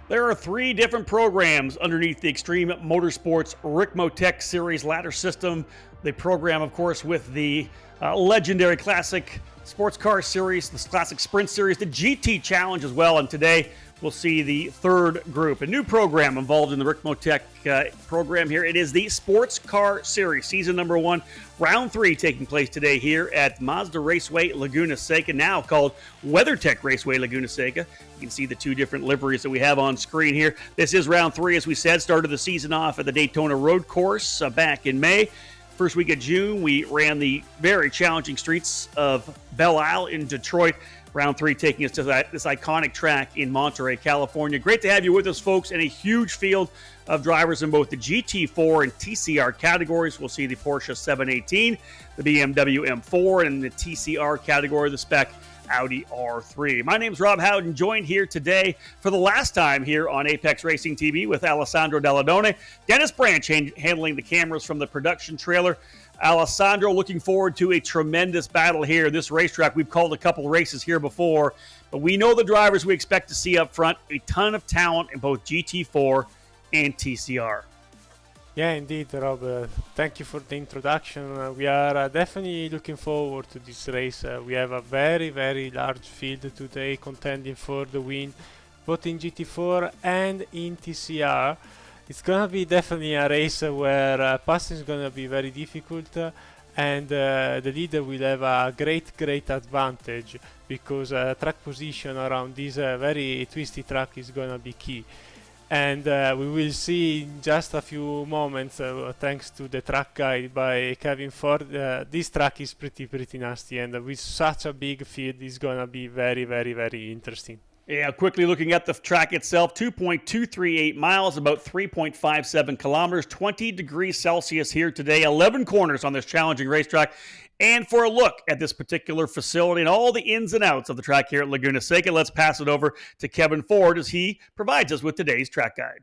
There are 3 different programs underneath the Extreme Motorsports Ricmotech Series ladder system. The program, of course, with the legendary classic sports car series, the classic sprint series, the GT Challenge as well. And today we'll see the 3rd group, a new program involved in the Ricmotech program here. It is the Sports Car Series, season number 1, round 3, taking place today here at Mazda Raceway Laguna Seca, now called WeatherTech Raceway Laguna Seca. You can see the 2 different liveries that we have on screen here. This is round 3, as we said, started the season off at the Daytona Road Course back in May. First week of June, we ran the very challenging streets of Belle Isle in Detroit. Round 3 taking us to this iconic track in Monterey, California. Great to have you with us, folks, and a huge field of drivers in both the GT4 and TCR categories. We'll see the Porsche 718, the BMW M4, and in the TCR category, the spec Audi R3. My name's Rob Howden, joined here today for the last time here on Apex Racing TV with Alessandro Dalladone. Dennis Branch handling the cameras from the production trailer. Alessandro, looking forward to a tremendous battle here. This racetrack, we've called a couple races here before, but we know the drivers we expect to see up front. A ton of talent in both GT4 and TCR. Yeah, indeed, Rob. Thank you for the introduction. We are definitely looking forward to this race. We have a very, very large field today contending for the win, both in GT4 and in TCR. It's going to be definitely a race where passing is going to be very difficult, and the leader will have a great advantage because track position around this very twisty track is going to be key. And we will see in just a few moments, thanks to the track guide by Kevin Ford, this track is pretty nasty, and with such a big field, it's gonna be very interesting. Yeah, quickly looking at the track itself, 2.238 miles, about 3.57 kilometers, 20 degrees Celsius here today, 11 corners on this challenging racetrack. And for a look at this particular facility and all the ins and outs of the track here at Laguna Seca, let's pass it over to Kevin Ford as he provides us with today's track guide.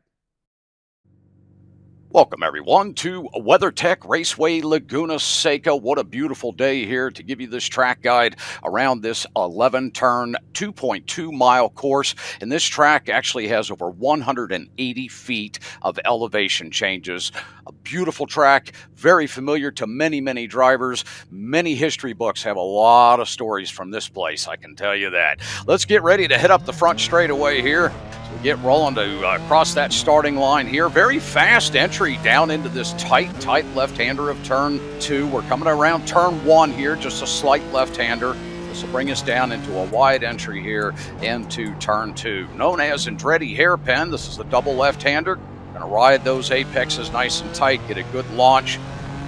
Welcome, everyone, to WeatherTech Raceway Laguna Seca. What a beautiful day here to give you this track guide around this 11-turn, 2.2-mile course. And this track actually has over 180 feet of elevation changes. A beautiful track, very familiar to many drivers. Many history books have a lot of stories from this place, I can tell you that. Let's get ready to head up the front straightaway here. So we get rolling to cross that starting line here. Very fast entry down into this tight left-hander of turn 2. We're coming around turn 1 here, just a slight left-hander. This will bring us down into a wide entry here into turn 2. Known as Andretti hairpin, this is the double left-hander. Gonna ride those apexes nice and tight, get a good launch.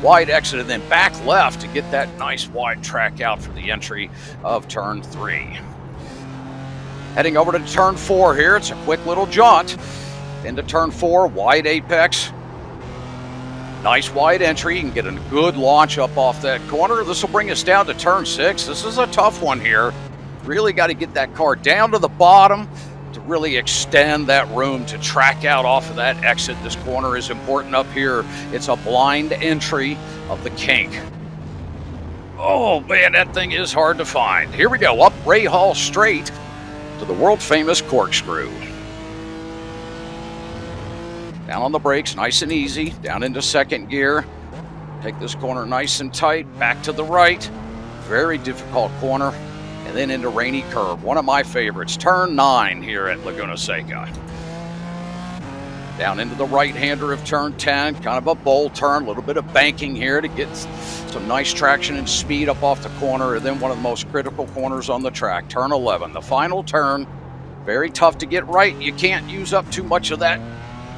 Wide exit and then back left to get that nice wide track out for the entry of turn 3. Heading over to turn 4 here, it's a quick little jaunt. Into turn 4, wide apex. Nice wide entry, you can get a good launch up off that corner. This will bring us down to turn 6. This is a tough one here. Really got to get that car down to the bottom to really extend that room to track out off of that exit. This corner is important up here. It's a blind entry of the kink. Oh man, that thing is hard to find. Here we go, up Ray Hall straight to the world famous corkscrew. Down on the brakes, nice and easy, down into second gear. Take this corner nice and tight, back to the right. Very difficult corner. And then into Rainy Curve, one of my favorites. Turn 9 here at Laguna Seca. Down into the right-hander of turn 10, kind of a bold turn, a little bit of banking here to get some nice traction and speed up off the corner. And then one of the most critical corners on the track, turn 11. The final turn, very tough to get right. You can't use up too much of that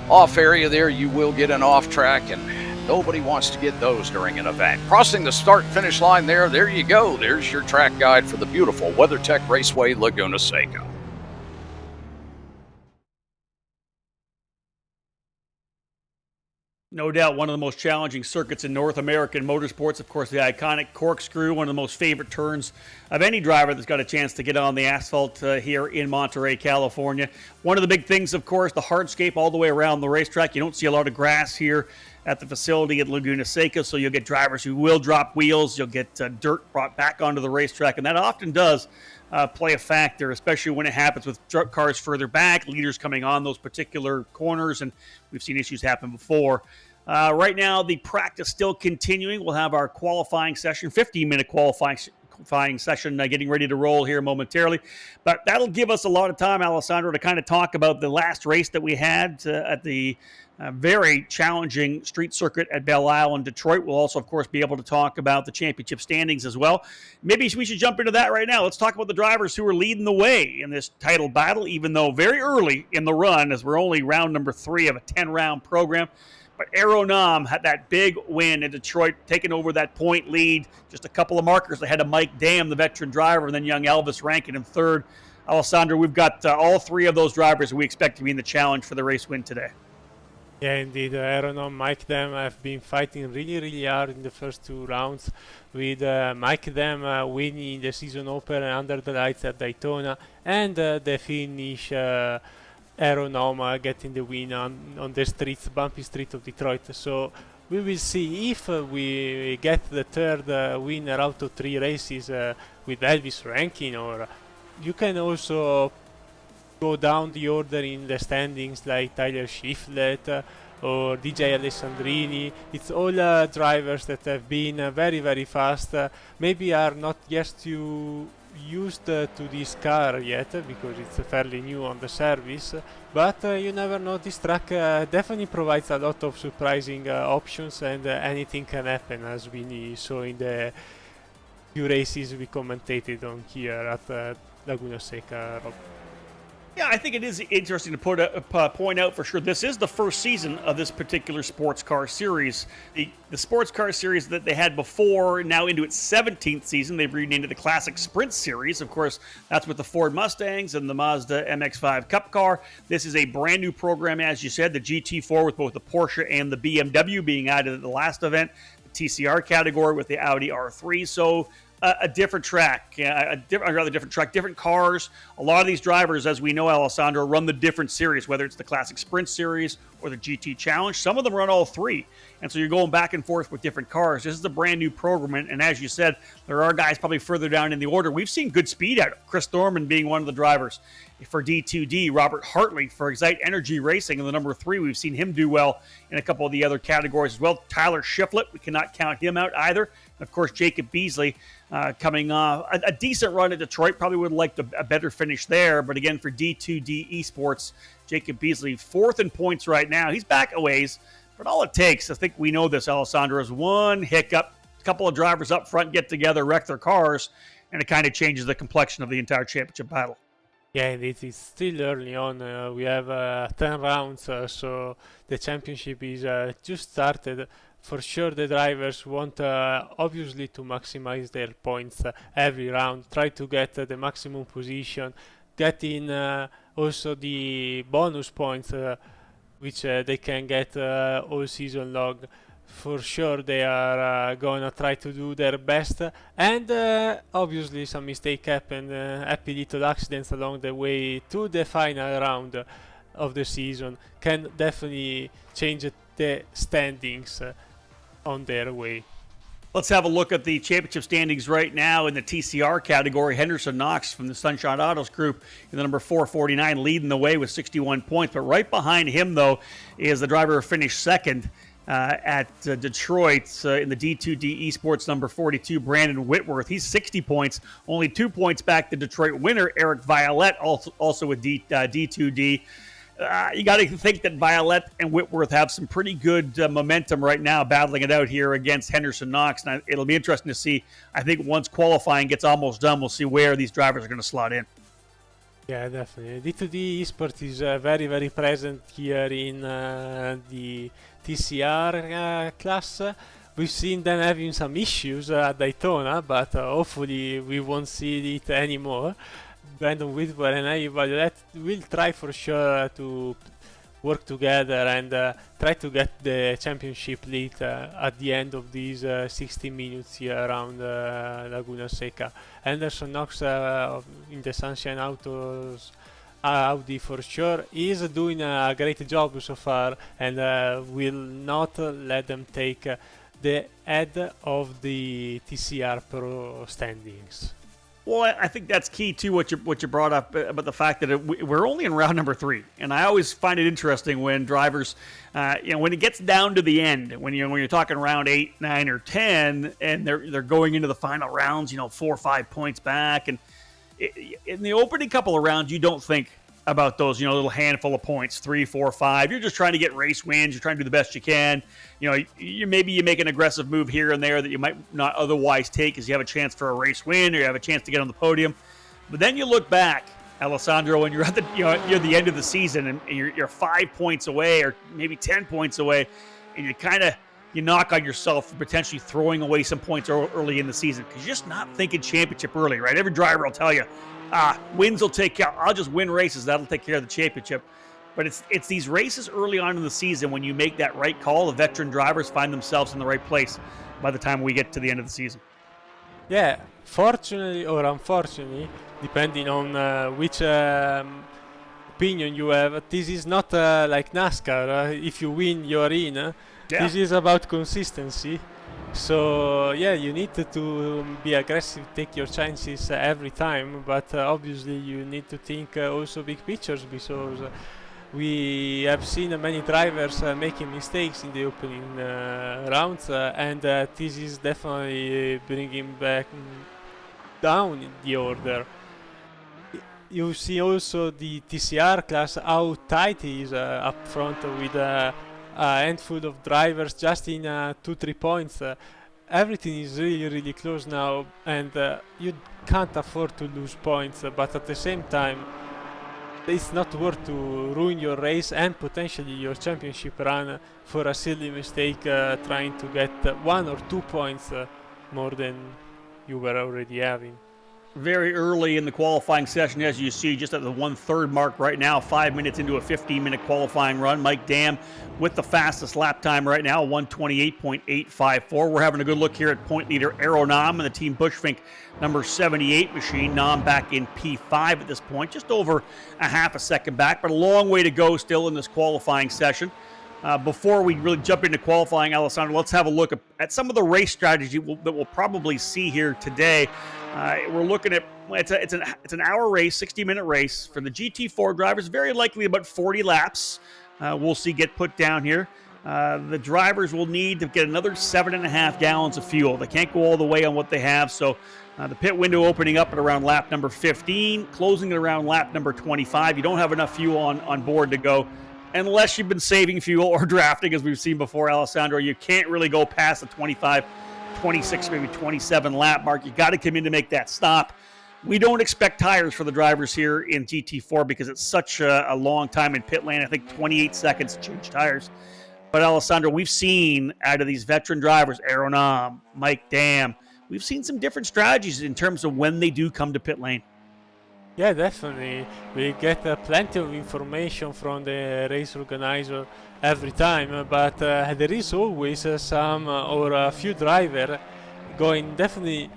off area there. You will get an off track, and nobody wants to get those during an event. Crossing the start-finish line there you go. There's your track guide for the beautiful WeatherTech Raceway Laguna Seca. No doubt one of the most challenging circuits in North American motorsports. Of course, the iconic corkscrew, one of the most favorite turns of any driver that's got a chance to get on the asphalt here in Monterey, California. One of the big things, of course, the hardscape all the way around the racetrack. You don't see a lot of grass here at the facility at Laguna Seca, so you'll get drivers who will drop wheels. You'll get dirt brought back onto the racetrack, and that often does play a factor, especially when it happens with truck cars further back, leaders coming on those particular corners, and we've seen issues happen before. Right now, the practice still continuing. We'll have our qualifying session, 15-minute qualifying session, getting ready to roll here momentarily. But that'll give us a lot of time, Alessandro, to kind of talk about the last race that we had at the very challenging street circuit at Belle Isle in Detroit. We'll also, of course, be able to talk about the championship standings as well. Maybe we should jump into that right now. Let's talk about the drivers who are leading the way in this title battle, even though very early in the run, as we're only round number 3 of a 10-round program. But Aeronam had that big win in Detroit, taking over that point lead, just a couple of markers ahead of Mike Dam, the veteran driver, and then young Elvis ranking him third. Alessandro, we've got all 3 of those drivers we expect to be in the challenge for the race win today. Yeah, indeed. Aeronam, Mike Dam have been fighting really hard in the first 2 rounds, with Mike Dam winning the season opener under the lights at Daytona, and the finish Aeronam getting the win on the bumpy street of Detroit. So we will see if we get the third winner out of 3 races with Elvis ranking, or you can also go down the order in the standings like Tyler Shiflett or DJ Alessandrini. It's all drivers that have been very fast, maybe are not yet used to this car yet because it's fairly new on the service, but you never know. This track definitely provides a lot of surprising options, and anything can happen, as we saw in the few races we commentated on here at Laguna Seca, Rob. Yeah, I think it is interesting to point out for sure. This is the first season of this particular sports car series. The sports car series that they had before, now into its 17th season, they've renamed it the Classic Sprint Series. Of course, that's with the Ford Mustangs and the Mazda MX-5 Cup car. This is a brand new program, as you said, the GT4 with both the Porsche and the BMW being added at the last event, the TCR category with the Audi R3. So a different track, different cars. A lot of these drivers, as we know, Alessandro, run the different series, whether it's the Classic Sprint Series or the GT Challenge. Some of them run all three. And so you're going back and forth with different cars. This is a brand new program. And as you said, there are guys probably further down in the order. We've seen good speed out of Chris Thorman being one of the drivers for D2D, Robert Hartley for Excite Energy Racing in the number 3. We've seen him do well in a couple of the other categories as well. Tyler Shiflett, we cannot count him out either. And of course, Jacob Beasley coming off a decent run at Detroit. Probably would have liked a better finish there. But again, for D2D Esports, Jacob Beasley, 4th in points right now. He's back a ways. But all it takes, I think we know this, Alessandro, is one hiccup. A couple of drivers up front get together, wreck their cars, and it kind of changes the complexion of the entire championship battle. Yeah, it is still early on. We have 10 rounds, so the championship is just started. For sure, the drivers want obviously to maximize their points every round, try to get the maximum position, get in also the bonus points which they can get all season long. For sure, they are gonna try to do their best, and obviously some mistake happen, happy little accidents along the way to the final round of the season can definitely change the standings on their way. Let's have a look at the championship standings right now in the TCR category. Henderson Knox from the Sunshine Autos group in the number 449 leading the way with 61 points. But right behind him, though, is the driver who finished second at Detroit in the D2D Esports number 42, Brandon Whitworth. He's 60 points, only 2 points back the Detroit winner, Eric Violette, also with D2D. You got to think that Violette and Whitworth have some pretty good momentum right now, battling it out here against Henderson Knox. And it'll be interesting to see. I think once qualifying gets almost done, we'll see where these drivers are going to slot in. Yeah, definitely. D2D Esports is very, very present here in the TCR class. We've seen them having some issues at Daytona, but hopefully we won't see it anymore. Brandon Whitworth and I will try for sure to work together and try to get the championship lead at the end of these 60 minutes here around Laguna Seca. Henderson Knox in the Sunshine Autos Audi for sure is doing a great job so far, and will not let them take the head of the TCR Pro standings. Well, I think that's key to what you brought up about the fact that we're only in round number 3, and I always find it interesting when drivers, when it gets down to the end, when you're talking round 8, 9, or 10, and they're going into the final rounds, 4 or 5 points back, and in the opening couple of rounds, you don't think about those, little handful of points, 3, 4, 5. You're just trying to get race wins. You're trying to do the best you can. You make an aggressive move here and there that you might not otherwise take because you have a chance for a race win or you have a chance to get on the podium. But then you look back, Alessandro, and you're at the you're the end of the season and you're 5 points away or maybe 10 points away, and you knock on yourself for potentially throwing away some points early in the season because you're just not thinking championship early, right? Every driver will tell you, wins will take care. I'll just win races. That'll take care of the championship. But it's these races early on in the season when you make that right call, the veteran drivers find themselves in the right place by the time we get to the end of the season. Yeah, fortunately or unfortunately, depending on which opinion you have, this is not like NASCAR. If you win, you're in. Yeah. This is about consistency. So yeah, you need to be aggressive, take your chances every time, but obviously you need to think also big pictures, because we have seen many drivers making mistakes in the opening rounds, and this is definitely bringing back down in the order. You see also the TCR class, how tight it is up front with a handful of drivers just in 2-3 points. Everything is really, really close now, and you can't afford to lose points, but at the same time it's not worth to ruin your race and potentially your championship run for a silly mistake, trying to get 1 or 2 points more than you were already having. Very early in the qualifying session, as you see, just at the 1/3 mark right now, 5 minutes into a 15-minute qualifying run. Mike Dam with the fastest lap time right now, 1:28.854. We're having a good look here at point leader Aero Nam and the Team Bushfink number 78 machine. Nam back in P5 at this point, just over a half a second back, but a long way to go still in this qualifying session. Before we really jump into qualifying, Alessandro, let's have a look at some of the race strategy that we'll probably see here today. We're looking at it's an hour race, 60-minute race for the GT4 drivers. Very likely about 40 laps. We'll see get put down here. The drivers will need to get another 7.5 gallons of fuel. They can't go all the way on what they have, so the pit window opening up at around lap number 15, closing at around lap number 25. You don't have enough fuel on board to go. Unless you've been saving fuel or drafting, as we've seen before, Alessandro, you can't really go past the 25, 26, maybe 27 lap mark. You got to come in to make that stop. We don't expect tires for the drivers here in GT4 because it's such a long time in pit lane. I think 28 seconds to change tires. But Alessandro, we've seen out of these veteran drivers, Aero Nam, Mike Dam, we've seen some different strategies in terms of when they do come to pit lane. Yeah, definitely. We get plenty of information from the race organizer every time, but there is always some or a few drivers going definitely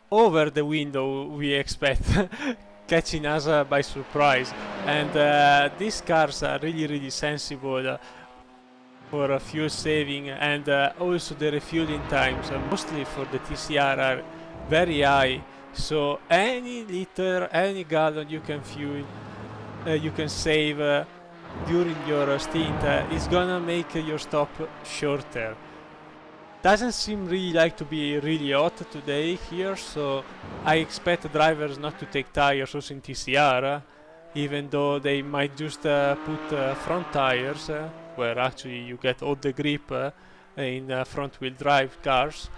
over the window we expect, catching us by surprise. And these cars are really sensible for fuel saving, and also the refueling times, mostly for the TCR, are very high. So any liter, any gallon you can fuel, you can save during your stint is gonna make your stop shorter. Doesn't seem really like to be really hot today here, so I expect drivers not to take tires also in TCR, even though they might just put front tires, where actually you get all the grip in front wheel drive cars,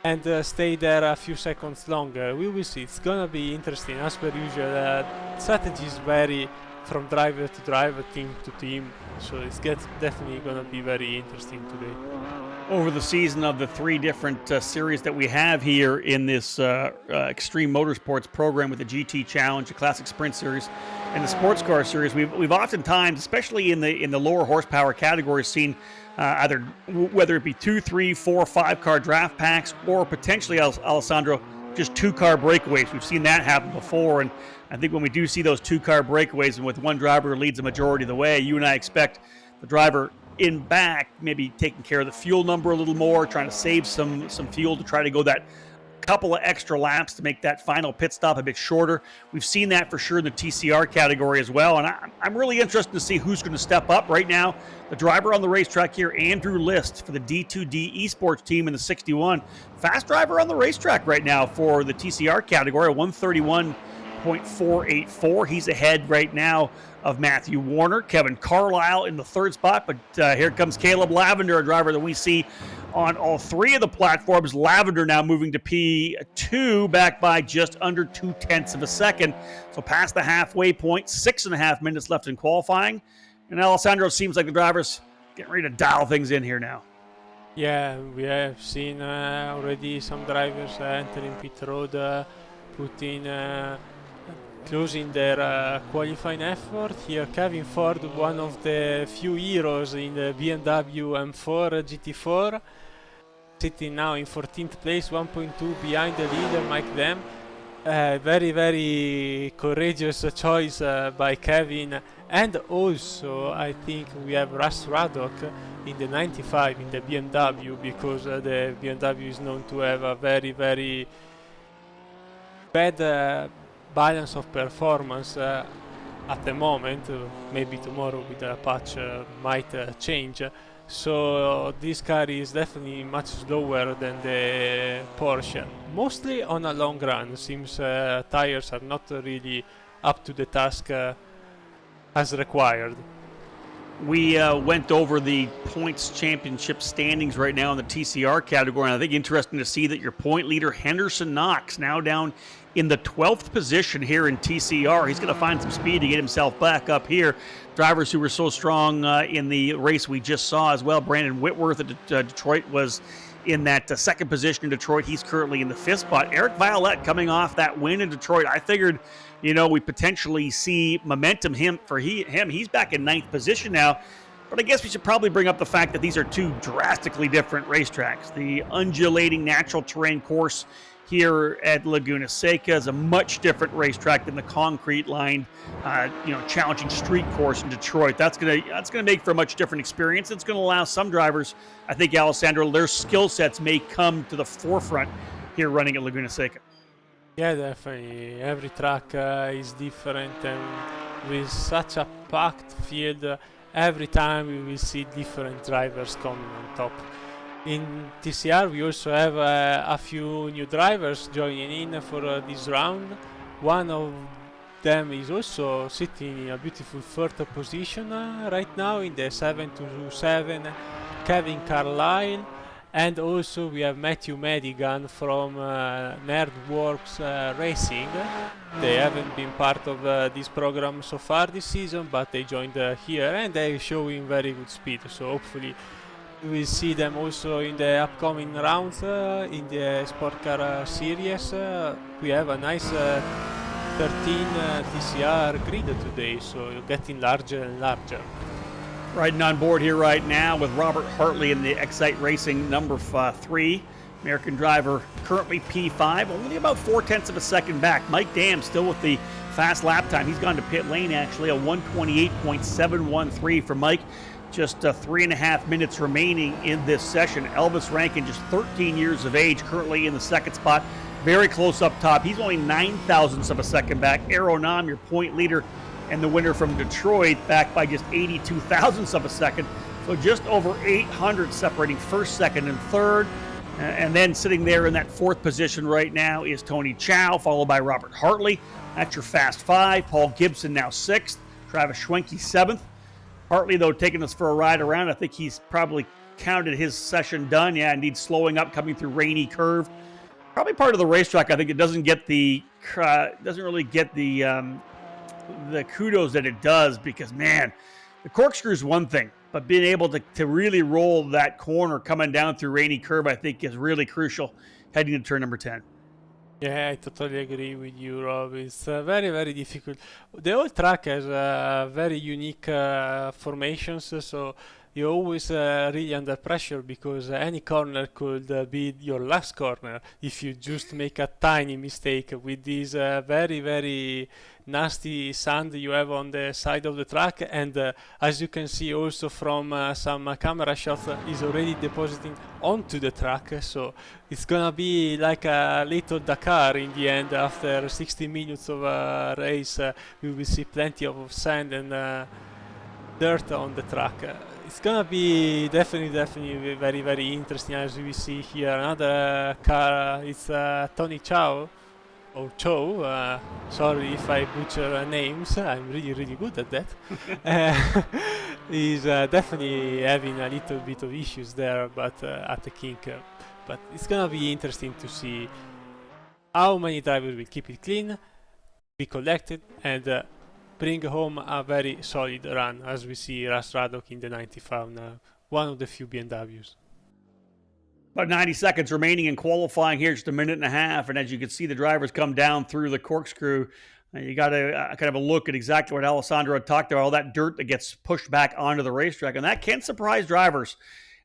and stay there a few seconds longer. We will see. It's gonna be interesting. As per usual, strategies vary from driver to driver, team to team, so it's definitely gonna be very interesting today. Over the season of the 3 different series that we have here in this Extreme Motorsports program with the GT Challenge, the Classic Sprint Series, and the Sports Car Series, we've oftentimes, especially in the lower horsepower categories, seen either whether it be 2, 3, 4, 5 car draft packs, or potentially, Alessandro, just 2-car breakaways. We've seen that happen before, and I think when we do see those 2-car breakaways and with one driver who leads the majority of the way, you and I expect the driver in back maybe taking care of the fuel number a little more, trying to save some fuel to try to go that couple of extra laps to make that final pit stop a bit shorter. We've seen that for sure in the TCR category as well, and I'm really interested to see who's going to step up. Right now, the driver on the racetrack here, Andrew List, for the D2D Esports team in the 61. Fast driver on the racetrack right now for the TCR category, 131.484. He's ahead right now of Matthew Warner. Kevin Carlisle in the 3rd spot, but here comes Caleb Lavender, a driver that we see on all 3 of the platforms. Lavender now moving to P2, back by just under 0.2 of a second. So past the halfway point, 6.5 minutes left in qualifying. And Alessandro, seems like the drivers getting ready to dial things in here now. Yeah, we have seen already some drivers entering pit road, closing their qualifying effort. Here Kevin Ford, one of the few heroes in the BMW M4 GT4, sitting now in 14th place, 1.2 behind the leader Mike Dam. Very courageous choice by Kevin. And also I think we have Russ Raddock in the 95 in the BMW, because the BMW is known to have a very bad balance of performance at the moment. Maybe tomorrow with a patch might change. So this car is definitely much slower than the Porsche, mostly on a long run. Seems tires are not really up to the task as required. We went over the points championship standings right now in the TCR category, and I think interesting to see that your point leader, Henderson Knox, now down in the 12th position here in TCR. He's going to find some speed to get himself back up here. Drivers who were so strong in the race we just saw as well. Brandon Whitworth at Detroit was in that second position in Detroit. He's currently in the 5th spot. Eric Violette coming off that win in Detroit. I figured, we potentially see momentum for him. He's back in 9th position now. But I guess we should probably bring up the fact that these are two drastically different racetracks. The undulating natural terrain course here at Laguna Seca is a much different racetrack than the concrete-lined, challenging street course in Detroit. That's gonna make for a much different experience. It's gonna allow some drivers, I think, Alessandro, their skill sets may come to the forefront here running at Laguna Seca. Yeah, definitely. Every track is different, and with such a packed field, every time we will see different drivers coming on top. In TCR, we also have a few new drivers joining in for this round. One of them is also sitting in a beautiful 4th position right now in the 727, Kevin Carlisle. And also we have Matthew Madigan from Nerdworks Racing. They haven't been part of this program so far this season, but they joined here and they're showing very good speed. So hopefully we will see them also in the upcoming rounds in the SportsCar series. We have a nice 13 TCR grid today, so getting larger and larger. Riding on board here right now with Robert Hartley in the Excite Racing number 3. American driver, currently P5, only about 0.4 of a second back. Mike Dam still with the fast lap time. He's gone to pit lane, actually, a 128.713 for Mike. Just 3.5 minutes remaining in this session. Elvis Rankin, just 13 years of age, currently in the 2nd spot. Very close up top. He's only 0.09 of a second back. Aaron Nam, your point leader, and the winner from Detroit, back by just 82 thousandths of a second. So just over 800 separating 1st, 2nd, and 3rd. And then sitting there in that 4th position right now is Tony Chow, followed by Robert Hartley. That's your Fast 5. Paul Gibson now 6th. Travis Schwenke 7th. Hartley, though, taking us for a ride around. I think he's probably counted his session done. Yeah, indeed, slowing up, coming through Rainy Curve. Probably part of the racetrack. I think it doesn't really get the kudos that it does, because, man, the corkscrew is one thing, but being able to really roll that corner coming down through Rainy Curve, I think, is really crucial heading to turn number 10. Yeah, I totally agree with you, Rob. It's very, very difficult. The whole track has very unique formations, so you're always really under pressure, because any corner could be your last corner if you just make a tiny mistake with this very, very nasty sand you have on the side of the track. And as you can see also from some camera shots, is already depositing onto the track, so it's gonna be like a little Dakar in the end. After 60 minutes of a race, we will see plenty of sand and dirt on the track. It's gonna be definitely very, very interesting. As we see here, another car. It's Tony Chow, or Chow. Sorry if I butcher names. I'm really, really good at that. He's definitely having a little bit of issues there, but at the kink. But it's gonna be interesting to see how many drivers will keep it clean, be collected, and bring home a very solid run, as we see Russ Raddock in the 95 now, one of the few BMWs. About 90 seconds remaining in qualifying here, just a minute and a half, and as you can see the drivers come down through the corkscrew, you got to kind of a look at exactly what Alessandro had talked about, all that dirt that gets pushed back onto the racetrack, and that can surprise drivers.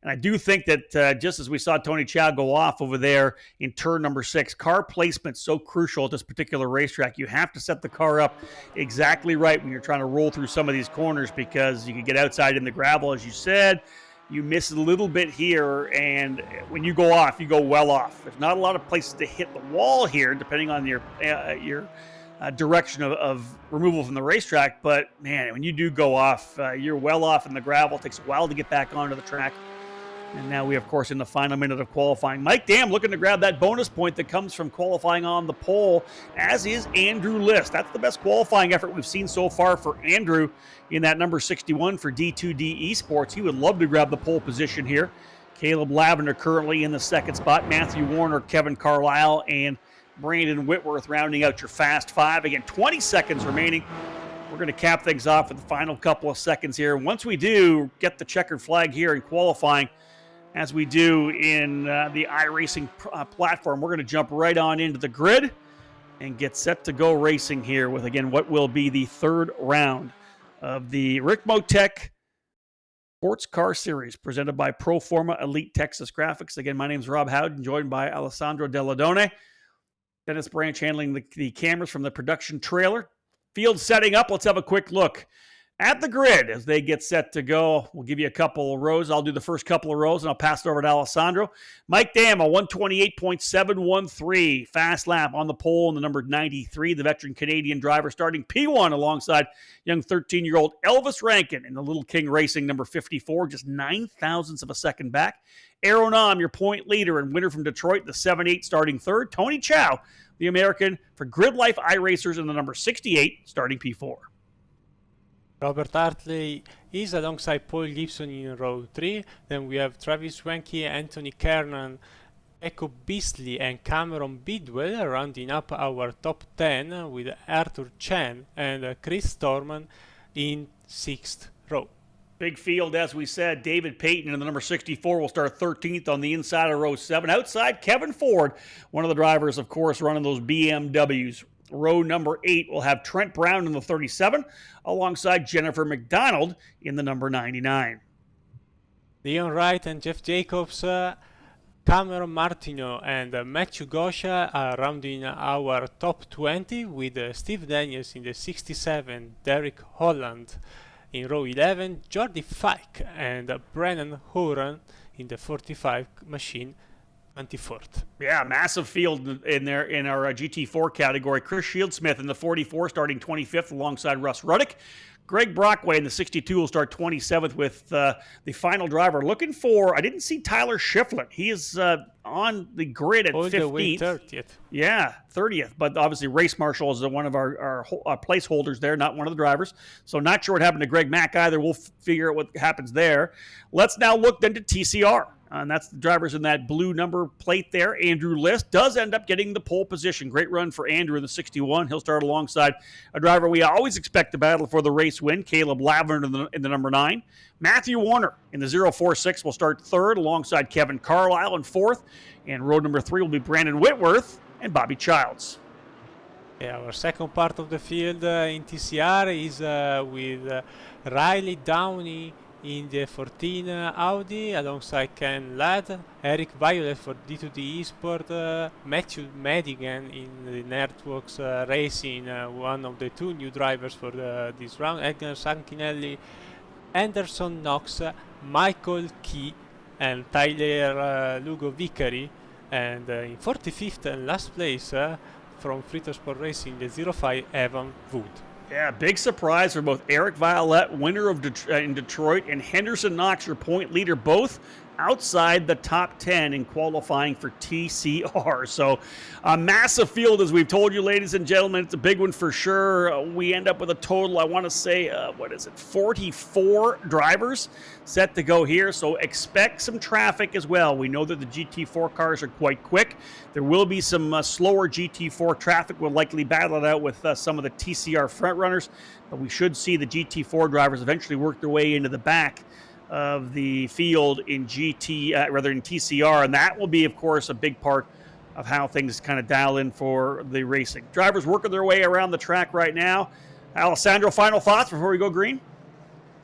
And I do think that just as we saw Tony Chow go off over there in turn number 6, car placement so crucial at this particular racetrack. You have to set the car up exactly right when you're trying to roll through some of these corners, because you can get outside in the gravel, as you said. You miss a little bit here, and when you go off, you go well off. There's not a lot of places to hit the wall here, depending on your direction of removal from the racetrack. But, man, when you do go off, you're well off in the gravel. It takes a while to get back onto the track. And now we, of course, in the final minute of qualifying. Mike Dam looking to grab that bonus point that comes from qualifying on the pole, as is Andrew List. That's the best qualifying effort we've seen so far for Andrew in that number 61 for D2D Esports. He would love to grab the pole position here. Caleb Lavender currently in the second spot. Matthew Warner, Kevin Carlisle, and Brandon Whitworth rounding out your fast five. Again, 20 seconds remaining. We're going to cap things off with the final couple of seconds here. Once we do get the checkered flag here in qualifying, as we do in the iRacing platform, we're going to jump right on into the grid and get set to go racing here with, again, what will be the third round of the Ricmotech Sports Car Series presented by Proforma Elite Texas Graphics. Again, my name is Rob Howden, joined by Alessandro Delladone. Dennis Branch handling the cameras from the production trailer. Field setting up. Let's have a quick look at the grid as they get set to go. We'll give you a couple of rows. I'll do the first couple of rows, and I'll pass it over to Alessandro. Mike Dam, a 128.713 fast lap on the pole in the number 93, the veteran Canadian driver starting P1 alongside young 13-year-old Elvis Rankin in the Little King Racing number 54, just 9 thousandths of a second back. Aeronam, your point leader and winner from Detroit, the 7-8 starting third. Tony Chow, the American for Grid Life iRacers in the number 68 starting P4. Robert Hartley is alongside Paul Gibson in row 3. Then we have Travis Wenke, Anthony Kernan, Echo Beasley and Cameron Bidwell rounding up our top 10 with Arthur Chen and Chris Storman in 6th row. Big field, as we said. David Payton in the number 64 will start 13th on the inside of row 7. Outside, Kevin Ford, one of the drivers, of course, running those BMWs. Row number 8 will have Trent Brown in the 37, alongside Jennifer McDonald in the number 99. Leon Wright and Jeff Jacobs, Cameron Martineau and Matthew Gosha are rounding our top 20 with Steve Daniels in the 67, Derek Holland in row 11, Jordi Fike and Brennan Horan in the 45 machine 24th. Yeah, massive field in there in our GT4 category. Chris Shieldsmith in the 44 starting 25th alongside Russ Ruddick. Greg Brockway in the 62 will start 27th with the final driver. Looking for, I didn't see Tyler Shiflin. He is on the grid at 15th. The way 30th. Yeah, 30th. But obviously Race Marshal is one of our placeholders there, not one of the drivers. So not sure what happened to Greg Mack either. We'll figure out what happens there. Let's now look then to TCR. And that's the drivers in that blue number plate there. Andrew List does end up getting the pole position. Great run for Andrew in the 61. He'll start alongside a driver we always expect to battle for the race win, Caleb Lavender in the number 9. Matthew Warner in the 046 will start 3rd alongside Kevin Carlisle in 4th. And road number 3 will be Brandon Whitworth and Bobby Childs. Yeah, our second part of the field in TCR is with Riley Downey in the 14 Audi alongside Ken Ladd, Eric Violet for D2D Esport, Matthew Madigan in the Nerdworks Racing, one of the 2 new drivers for this round, Edgar Sanchinelli, Anderson Knox, Michael Key and Tyler Lugo Vickery, and in 45th and last place from Frito Sport Racing, the 05 Evan Wood. Yeah, big surprise for both Eric Violette, winner of in Detroit, and Henderson Knox, your point leader, both outside the top 10 in qualifying for TCR. So a massive field, as we've told you, ladies and gentlemen. It's a big one for sure. We end up with a total, I want to say, 44 drivers set to go here. So expect some traffic as well. We know that the GT4 cars are quite quick. There will be some slower GT4 traffic. We'll likely battle it out with some of the TCR front runners, but we should see the GT4 drivers eventually work their way into the back of the field in TCR, and that will be, of course, a big part of how things kind of dial in for the racing. Drivers working their way around the track right now. Alessandro, final thoughts before we go green?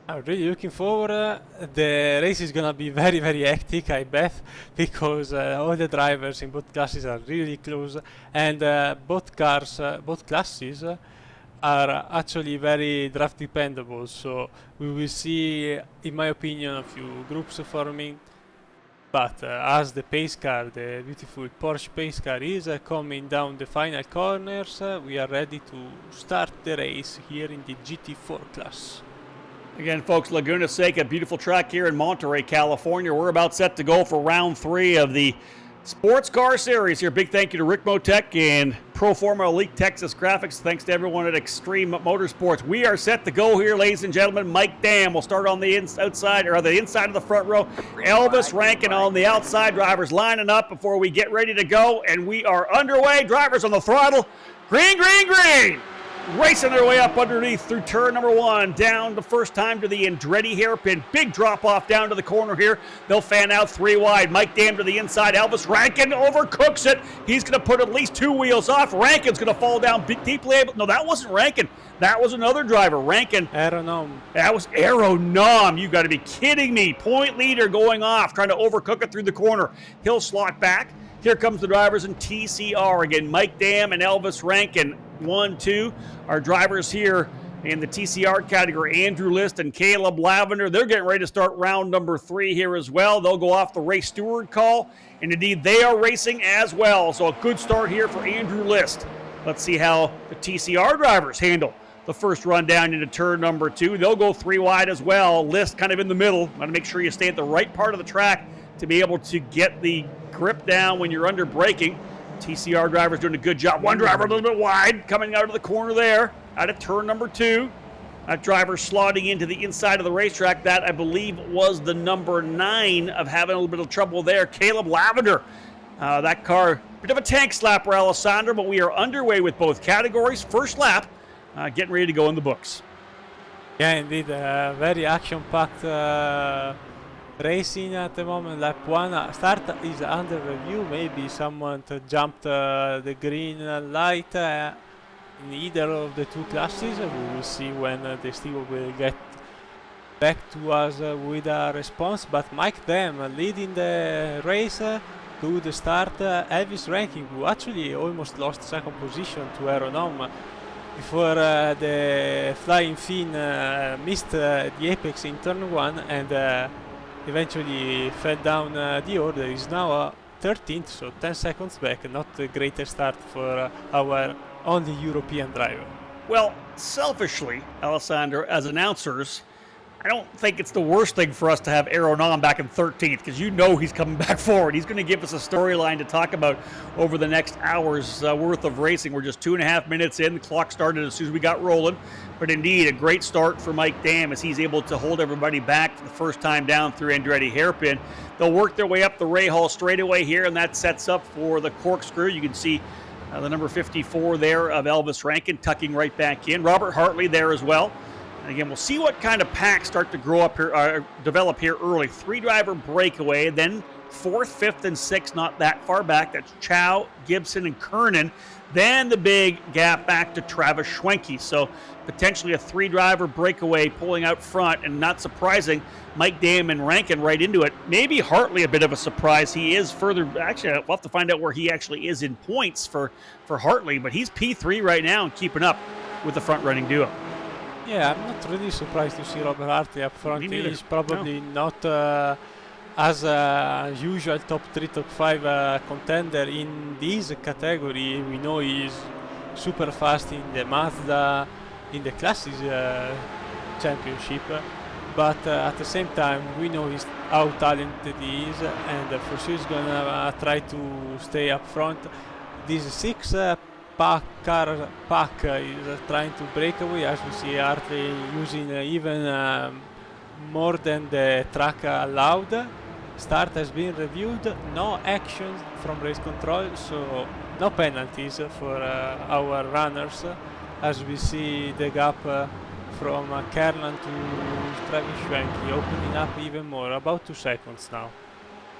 I'm really looking forward. The race is gonna be very, very hectic, I bet, because all the drivers in both classes are really close, and both classes are actually very draft dependable, so we will see, in my opinion, a few groups forming, but as the pace car, the beautiful Porsche pace car, is coming down the final corners, we are ready to start the race here in the GT4 class. Again, folks, Laguna, Seca, beautiful track here in Monterey, California. We're about set to go for round 3 of the Sports Car Series here. Big thank you to Ricmotech and Proforma Elite Texas Graphics. Thanks to everyone at Extreme Motorsports. We are set to go here, ladies and gentlemen. Mike Dam will start on the outside, or the inside of the front row. Elvis Rankin on the outside. Drivers lining up before we get ready to go, and we are underway. Drivers on the throttle. Green, green, green. Racing their way up underneath through turn number 1, down the first time to the Andretti hairpin. Big drop off down to the corner here. They'll fan out 3 wide. Mike Dam to the inside. Elvis Rankin overcooks it. He's going to put at least 2 wheels off. Rankin's going to fall down deeply. No, that wasn't Rankin. That was another driver. Rankin. Aeronom. That was Aeronom. You got to be kidding me. Point leader going off, trying to overcook it through the corner. He'll slot back. Here comes the drivers in TCR again. Mike Dam and Elvis Rankin. 1, 2. Our drivers here in the TCR category, Andrew List and Caleb Lavender. They're getting ready to start round number 3 here as well. They'll go off the race steward call, and indeed they are racing as well. So a good start here for Andrew List. Let's see how the TCR drivers handle the first run down into turn number 2. They'll go 3 wide as well. List kind of in the middle. Want to make sure you stay at the right part of the track to be able to get the grip down when you're under braking. TCR driver's doing a good job. One driver a little bit wide, coming out of the corner there, out of turn number 2. That driver slotting into the inside of the racetrack. That, I believe, was the number 9 of having a little bit of trouble there. Caleb Lavender. That car, bit of a tank slapper, Alessandro, but we are underway with both categories. First lap, getting ready to go in the books. Yeah, indeed, very action-packed racing at the moment. Lap 1 start is under review. Maybe someone jumped the green light in either of the 2 classes. We will see when the steward will get back to us with a response. But Mike Dam leading the race to the start. Elvis Rankin, who actually almost lost second position to Aeronom before the Flying Fin missed the apex in turn 1 and eventually fell down the order. Is now 13th, so 10 seconds back. Not the greatest start for our only European driver. Well, selfishly, Alessandro, as announcers, I don't think it's the worst thing for us to have Aeronom back in 13th, because you know he's coming back forward. He's going to give us a storyline to talk about over the next hour's worth of racing. We're just 2.5 minutes in. The clock started as soon as we got rolling. But indeed, a great start for Mike Dam as he's able to hold everybody back for the first time down through Andretti hairpin. They'll work their way up the Rahal straightaway here, and that sets up for the corkscrew. You can see the number 54 there of Elvis Rankin tucking right back in. Robert Hartley there as well. And again, we'll see what kind of packs start to grow up here, develop here early. 3-driver breakaway, then 4th, 5th, and 6th, not that far back. That's Chow, Gibson, and Kernan. Then the big gap back to Travis Schwenke. So potentially a 3-driver breakaway pulling out front, and not surprising, Mike Dam and Rankin right into it. Maybe Hartley a bit of a surprise. He is further, actually, we'll have to find out where he actually is in points for Hartley, but he's P3 right now and keeping up with the front-running duo. Yeah, I'm not really surprised to see Robert Hartley up front. He's probably not as a usual top 3, top 5 contender in this category. We know he's super fast in the Mazda, in the classes championship, but at the same time we know how talented he is, and for sure he's gonna try to stay up front. This 6 car pack is trying to break away, as we see Hartley using even more than the track allowed. Start has been reviewed, no actions from race control, so no penalties for our runners, as we see the gap from Kernan to Travis Schwenke opening up even more, about 2 seconds now.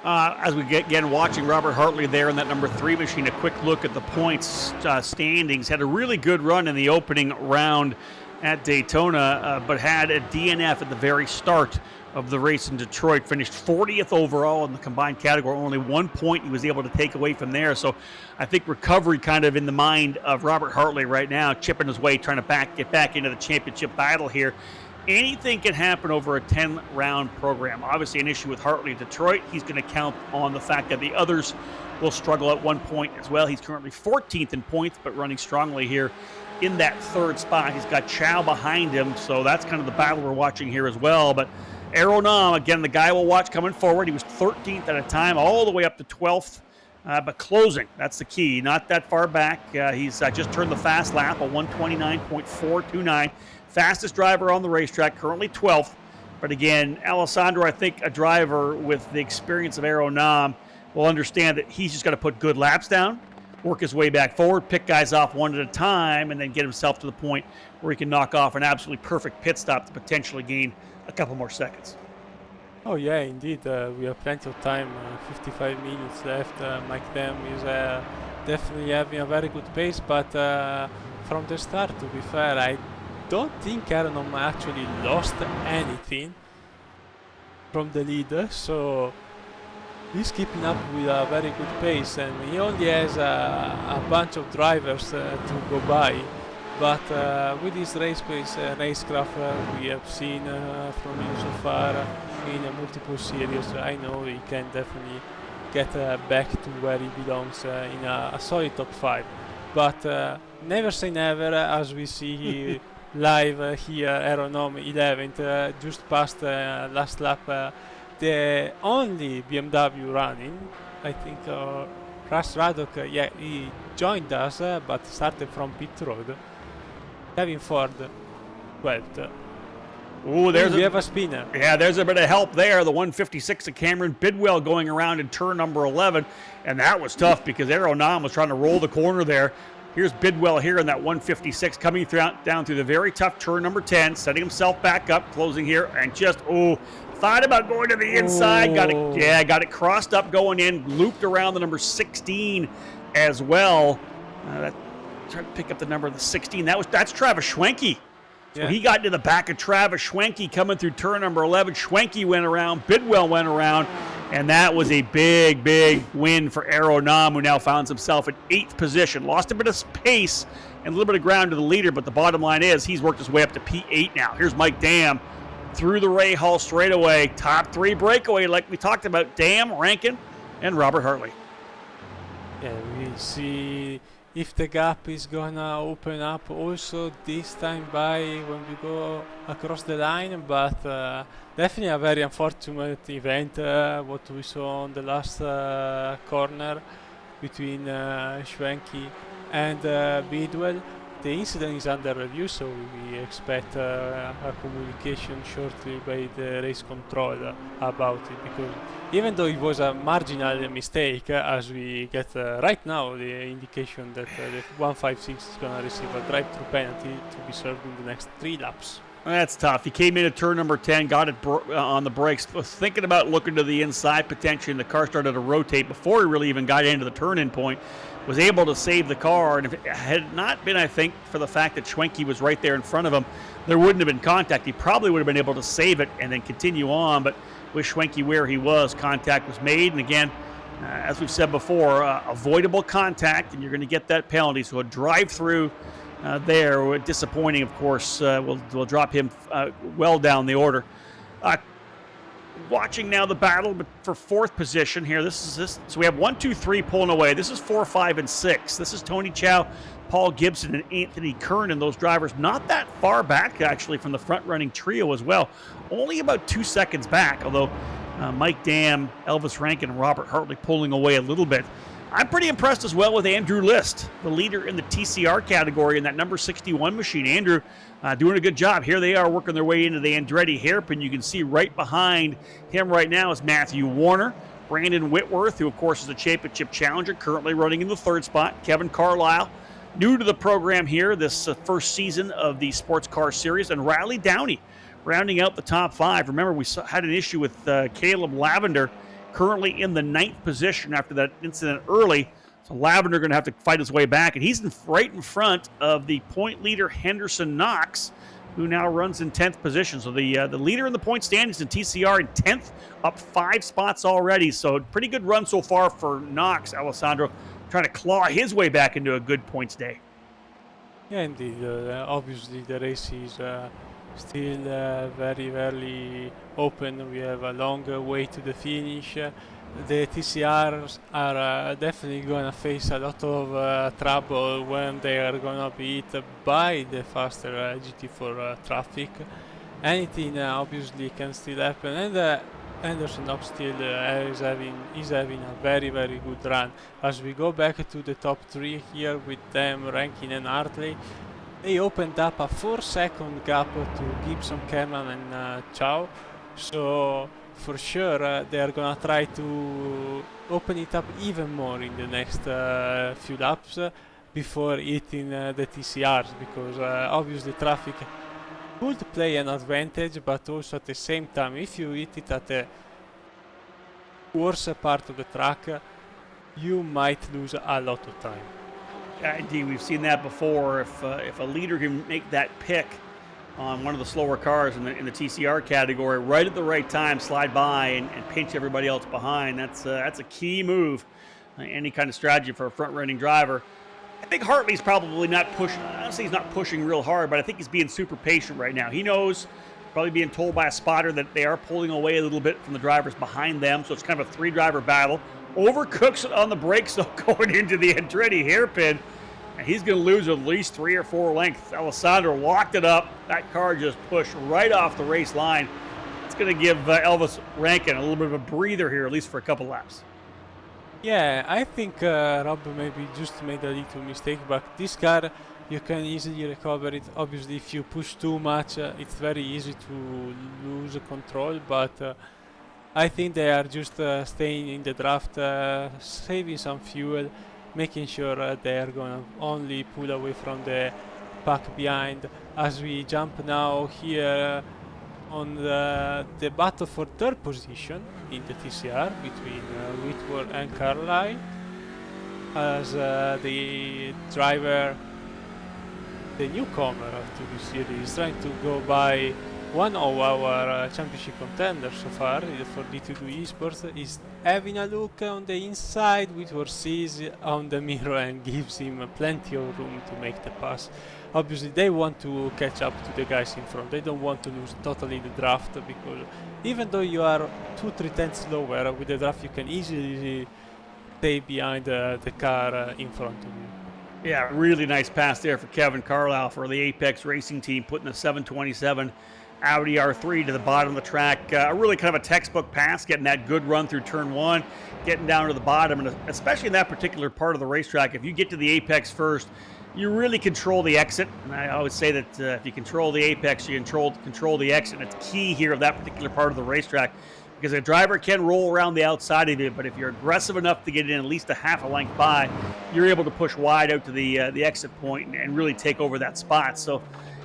As we get again watching Robert Hartley there in that number 3 machine, a quick look at the points standings. Had a really good run in the opening round at Daytona, but had a DNF at the very start of the race in Detroit. Finished 40th overall in the combined category. Only 1 point he was able to take away from there. So I think recovery kind of in the mind of Robert Hartley right now, chipping his way, trying to get back into the championship battle here. Anything can happen over a 10-round program. Obviously an issue with Hartley in Detroit. He's going to count on the fact that the others will struggle at one point as well. He's currently 14th in points, but running strongly here in that third spot. He's got Chow behind him, so that's kind of the battle we're watching here as well. But Aeronam, again, the guy we'll watch coming forward. He was 13th at a time, all the way up to 12th. But closing, that's the key. Not that far back. He's just turned the fast lap, a 129.429. Fastest driver on the racetrack, currently 12th. But again, Alessandro, I think a driver with the experience of Aeronam will understand that he's just got to put good laps down, work his way back forward, pick guys off one at a time, and then get himself to the point where he can knock off an absolutely perfect pit stop to potentially gain a couple more seconds. Oh yeah, indeed. We have plenty of time. 55 minutes left. Mike Dam is definitely having a very good pace, but from the start, to be fair, I don't think Aeronam actually lost anything from the leader, so he's keeping up with a very good pace, and he only has a bunch of drivers to go by. But with his race pace, racecraft we have seen from him so far in multiple series, I know he can definitely get back to where he belongs in a solid top 5. But never say never, as we see live here, Aeronam 11th, just past last lap, the only BMW running, I think. Russ Radok, yeah, he joined us, but started from pit road. Kevin Ford, 12th. Ooh, we have a spinner. Yeah, there's a bit of help there. The 156 of Cameron Bidwell going around in turn number 11, and that was tough because Aeronam was trying to roll the corner there. Here's Bidwell here in that 156 coming down through the very tough turn number 10, setting himself back up, closing here, and just, thought about going to the inside. Got it crossed up going in, looped around the number 16 as well. Trying to pick up the number of the 16. That's Travis Schwenke. So he got into the back of Travis Schwenke coming through turn number 11. Schwenke went around, Bidwell went around, and that was a big, big win for Aeronam, who now finds himself in 8th position. Lost a bit of pace and a little bit of ground to the leader, but the bottom line is he's worked his way up to P8 now. Here's Mike Dam through the Ray Hall straightaway. Top 3 breakaway like we talked about. Dam, Rankin, and Robert Hartley. Yeah, we see if the gap is gonna open up also this time by when we go across the line, but definitely a very unfortunate event, what we saw on the last corner between Schwenke and Bidwell. The incident is under review, so we expect a communication shortly by the race controller about it, because even though it was a marginal mistake, as we get right now the indication that the 156 is going to receive a drive-through penalty to be served in the next 3 laps. That's tough. He came in at turn number 10, got it on the brakes, was thinking about looking to the inside potentially, and the car started to rotate before he really even got into the turn-in point. Was able to save the car, and if it had not been, I think, for the fact that Schwenke was right there in front of him, there wouldn't have been contact. He probably would have been able to save it and then continue on, but with Schwenke where he was, contact was made, and again, as we've said before, avoidable contact, and you're going to get that penalty, so a drive-through there, disappointing, of course, will drop him well down the order. Watching now the battle for 4th position here. So we have 1, 2, 3 pulling away. This is 4, 5, and 6. This is Tony Chow, Paul Gibson, and Anthony Kern, and those drivers not that far back actually from the front-running trio as well. Only about 2 seconds back, although Mike Dam, Elvis Rankin, and Robert Hartley pulling away a little bit. I'm pretty impressed as well with Andrew List, the leader in the TCR category in that number 61 machine. Andrew doing a good job. Here they are working their way into the Andretti hairpin. You can see right behind him right now is Matthew Warner, Brandon Whitworth, who of course is a championship challenger, currently running in the 3rd spot. Kevin Carlisle, new to the program here, this first season of the Sports Car Series, and Riley Downey rounding out the top 5. Remember, we had an issue with Caleb Lavender, currently in the 9th position after that incident early. So Lavender going to have to fight his way back, and he's right in front of the point leader Henderson Knox, who now runs in 10th position. So the leader in the point standings in TCR in 10th, up 5 spots already. So pretty good run so far for Knox, Alessandro, trying to claw his way back into a good points day. Yeah, indeed. Obviously, the race is still very, very open. We have a long way to the finish, the TCRs are definitely gonna face a lot of trouble when they are gonna be hit by the faster GT4 traffic. Anything obviously can still happen, and Anderson up still is having a very good run. As we go back to the top 3 here with them, Rankin and Hartley, they opened up a 4-second gap to Gibson, Kerman and Chow. So for sure they are gonna try to open it up even more in the next few laps before hitting the TCRs, because obviously traffic could play an advantage, but also at the same time, if you hit it at the worst part of the track, you might lose a lot of time. Yeah, indeed, we've seen that before. If a leader can make that pick on one of the slower cars in the TCR category right at the right time, slide by and pinch everybody else behind, that's a key move. Any kind of strategy for a front-running driver. I think Hartley's probably not pushing. Honestly, he's not pushing real hard, but I think he's being super patient right now. He knows, probably being told by a spotter, that they are pulling away a little bit from the drivers behind them, so it's kind of a 3-driver battle. Overcooks it on the brakes, though, going into the Andretti hairpin, and he's going to lose at least 3 or 4 lengths. Alessandro locked it up. That car just pushed right off the race line. It's going to give Elvis Rankin a little bit of a breather here, at least for a couple laps. Yeah, I think Rob maybe just made a little mistake, but this car, you can easily recover it. Obviously, if you push too much, it's very easy to lose control, but I think they are just staying in the draft, saving some fuel, making sure they are going to only pull away from the pack behind. As we jump now here on the battle for 3rd position in the TCR between Whitworth and Carlisle, as the driver, the newcomer to the series, is trying to go by one of our championship contenders so far for D2 Esports. Is having a look on the inside. Whitworth sees on the mirror and gives him plenty of room to make the pass. Obviously they want to catch up to the guys in front. They don't want to lose totally the draft, because even though you are 2-3 tenths lower with the draft, you can easily stay behind the car in front of you. Yeah, really nice pass there for Kevin Carlisle for the Apex Racing Team, putting the 727 Audi R3 to the bottom of the track. Really kind of a textbook pass, getting that good run through turn 1, getting down to the bottom, and especially in that particular part of the racetrack, if you get to the apex first, you really control the exit. And I always say that if you control the apex, you control the exit. And it's key here of that particular part of the racetrack, because a driver can roll around the outside of it, but if you're aggressive enough to get in at least a half a length by, you're able to push wide out to the exit point and really take over that spot. So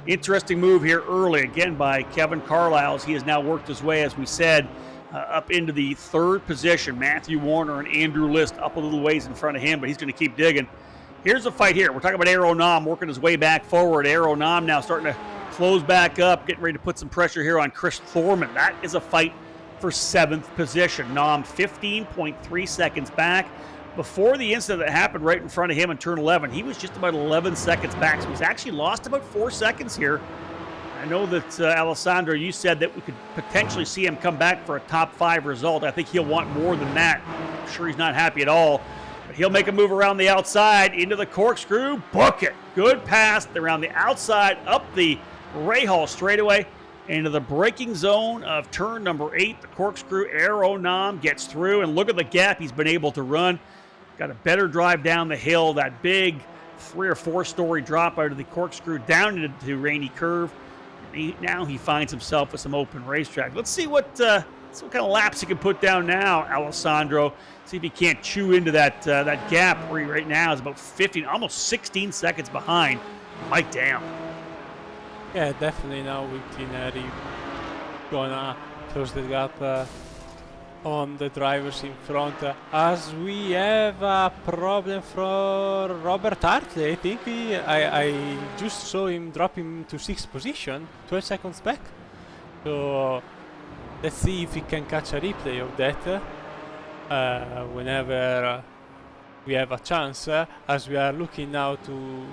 interesting move here early, again, by Kevin Carlisle, as he has now worked his way, as we said, up into the 3rd position. Matthew Warner and Andrew List up a little ways in front of him, but he's going to keep digging. Here's the fight here. We're talking about Aero Nam working his way back forward. Aero Nam now starting to close back up, getting ready to put some pressure here on Chris Thorman. That is a fight for 7th position. Nam 15.3 seconds back. Before the incident that happened right in front of him in turn 11, he was just about 11 seconds back. So he's actually lost about 4 seconds here. I know that, Alessandro, you said that we could potentially see him come back for a top 5 result. I think he'll want more than that. I'm sure he's not happy at all. But he'll make a move around the outside into the corkscrew. Book it. Good pass around the outside, up the Rahal straightaway, into the braking zone of turn number 8. The corkscrew Aero Nam gets through, and look at the gap he's been able to run. Got a better drive down the hill, that big 3 or 4 story drop out of the corkscrew down into Rainy Curve. Now he finds himself with some open racetrack. Let's see what kind of laps he can put down now, Alessandro. See if he can't chew into that gap where he right now is about 15, almost 16 seconds behind Mike Dam. Yeah, definitely now with Tineri gonna close the gap on the drivers in front, as we have a problem for Robert Hartley. I think I just saw him drop him to 6th position, 12 seconds back. So let's see if we can catch a replay of that whenever we have a chance, as we are looking now to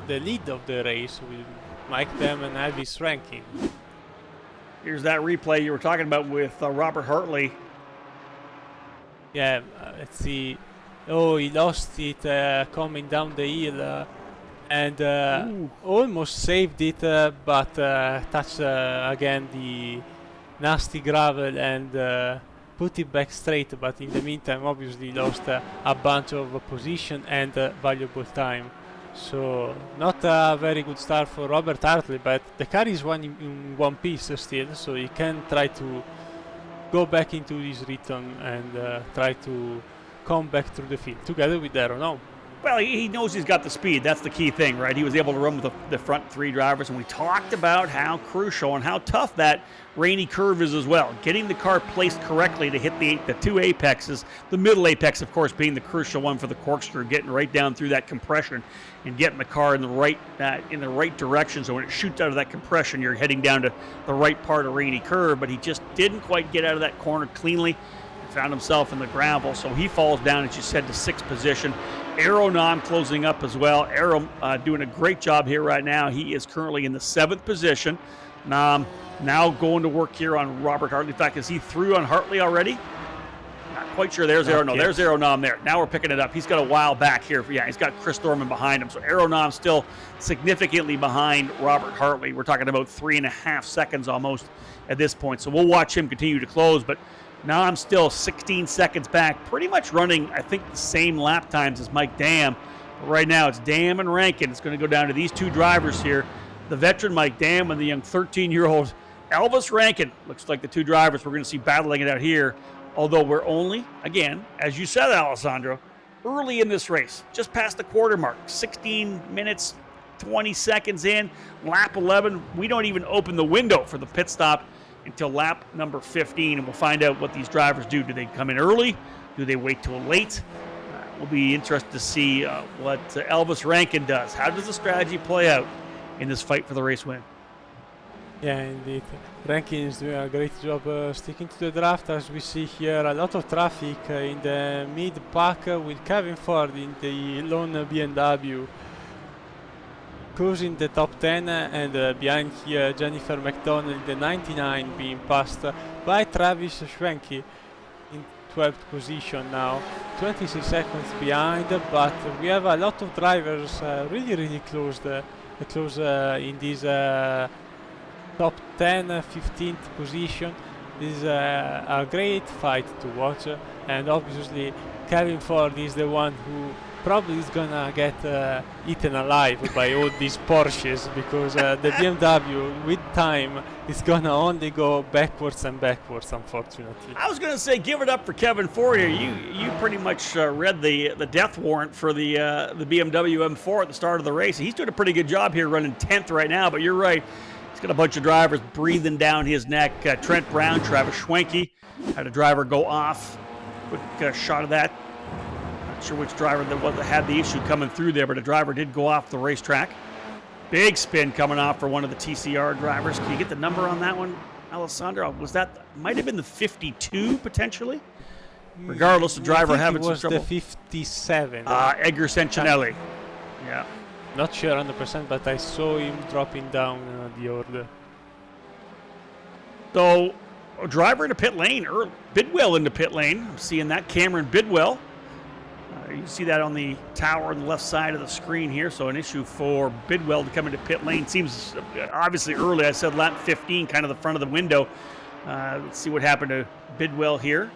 the lead of the race with Mike Dam and Elvis Rankin. Here's that replay you were talking about with Robert Hartley. Yeah, let's see. Oh, he lost it coming down the hill and almost saved it, but touched again the nasty gravel and put it back straight. But in the meantime, obviously lost a bunch of position and valuable time. So not a very good start for Robert Hartley, but the car is in one piece still, so he can try to go back into his rhythm and try to come back through the field together with Aeronom. Well, he knows he's got the speed. That's the key thing, right? He was able to run with the front three drivers, and we talked about how crucial and how tough that rainy curve is as well. Getting the car placed correctly to hit the two apexes, the middle apex, of course, being the crucial one for the corkscrew, getting right down through that compression and getting the car in the right direction. So when it shoots out of that compression, you're heading down to the right part of rainy curve. But he just didn't quite get out of that corner cleanly. Found himself in the gravel, so he falls down, as you said, to sixth position. Aeronom closing up as well. Aero doing a great job here right now. He is currently in the seventh position. Now going to work here on Robert Hartley. In fact, is he through on Hartley already? Not quite sure. There's Aeronom. There's Aeronom there. Now we're picking it up. He's got a while back here. Yeah, he's got Chris Thorman behind him. So Aeronom still significantly behind Robert Hartley. We're talking about 3.5 seconds almost at this point. So we'll watch him continue to close, but now I'm still 16 seconds back, pretty much running, I think, the same lap times as Mike Dam. But right now it's Dam and Rankin. It's going to go down to these two drivers here, the veteran Mike Dam and the young 13-year-old Elvis Rankin. Looks like the two drivers we're going to see battling it out here, although we're only, again, as you said, Alessandro, early in this race, just past the quarter mark, 16 minutes, 20 seconds in, lap 11. We don't even open the window for the pit stop until lap number 15, and we'll find out what these drivers do. Do they come in early? Do they wait till late? We'll be interested to see what Elvis Rankin does. How does the strategy play out in this fight for the race win? Yeah, indeed. Rankin is doing a great job sticking to the draft. As we see here, a lot of traffic in the mid-pack with Kevin Ford in the lone BMW. Cruising the top 10 and behind here Jennifer McDonald in the 99 being passed by Travis Schwenke in 12th position now, 26 seconds behind, but we have a lot of drivers really close in this top 10, 15th position. This is a great fight to watch, and obviously Kevin Ford is the one who probably is gonna get eaten alive by all these Porsches, because the BMW with time is gonna only go backwards and backwards, unfortunately. I was gonna say, give it up for Kevin Ford here. You pretty much read the death warrant for the BMW M4 at the start of the race. He's doing a pretty good job here, running 10th right now. But you're right, he's got a bunch of drivers breathing down his neck. Trent Brown, Travis Schwenke had a driver go off. Quick shot of that. Sure which driver that was that had the issue coming through there, but a driver did go off the racetrack. Big spin coming off for one of the TCR drivers. Can you get the number on that one, Alessandro? Was that, might have been the 52 potentially? Regardless, the driver having some trouble. It was the 57. Edgar Sentinelli. Yeah. Not sure 100%, but I saw him dropping down the order. So, a driver into pit lane, or Bidwell into pit lane. I'm seeing that, Cameron Bidwell. You see that on the tower on the left side of the screen here. So an issue for Bidwell to come into pit lane. Seems obviously early. I said lap 15, kind of the front of the window. Let's see what happened to Bidwell here.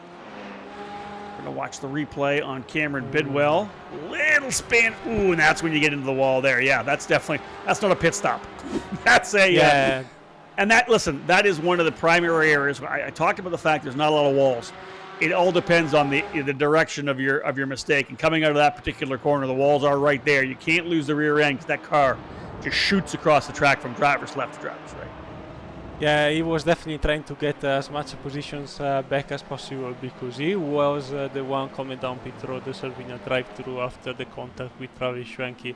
We're going to watch the replay on Cameron Bidwell. Little spin. Ooh, and that's when you get into the wall there. Yeah, that's not a pit stop. That's a... Yeah. And that is one of the primary areas. I talked about the fact there's not a lot of walls. It all depends on the direction of your mistake. And coming out of that particular corner, the walls are right there. You can't lose the rear end because that car just shoots across the track from driver's left to driver's right. Yeah, he was definitely trying to get as much positions back as possible, because he was the one coming down pit road, serving a drive-through after the contact with Travis Schwenke.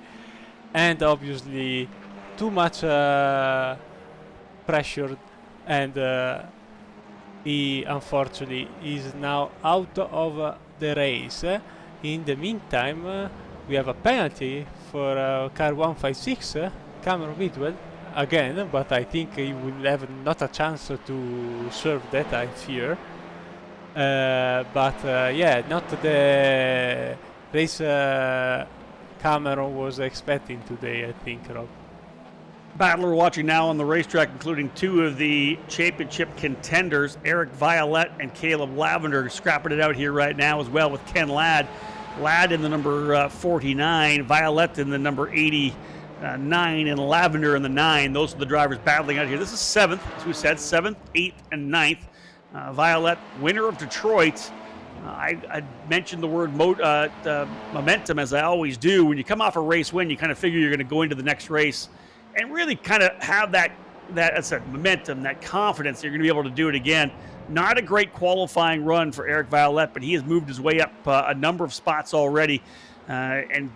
And obviously too much pressure, and he unfortunately is now out of the race. In the meantime, we have a penalty for car 156, Cameron Bidwell again, but I think he will have not a chance to serve that, I fear. Yeah, not the race Cameron was expecting today, I think, Rob. Battle we're watching now on the racetrack, including two of the championship contenders, Eric Violette and Caleb Lavender, scrapping it out here right now as well with Ken Ladd. Ladd in the number 49, Violette in the number 89, and Lavender in the 9. Those are the drivers battling out here. This is 7th, as we said, 7th, 8th, and 9th. Violette, winner of Detroit. I mentioned the word momentum, as I always do. When you come off a race win, you kind of figure you're going to go into the next race and really kind of have that I said, momentum, that confidence you're going to be able to do it again. Not a great qualifying run for Eric Violette, but he has moved his way up a number of spots already, and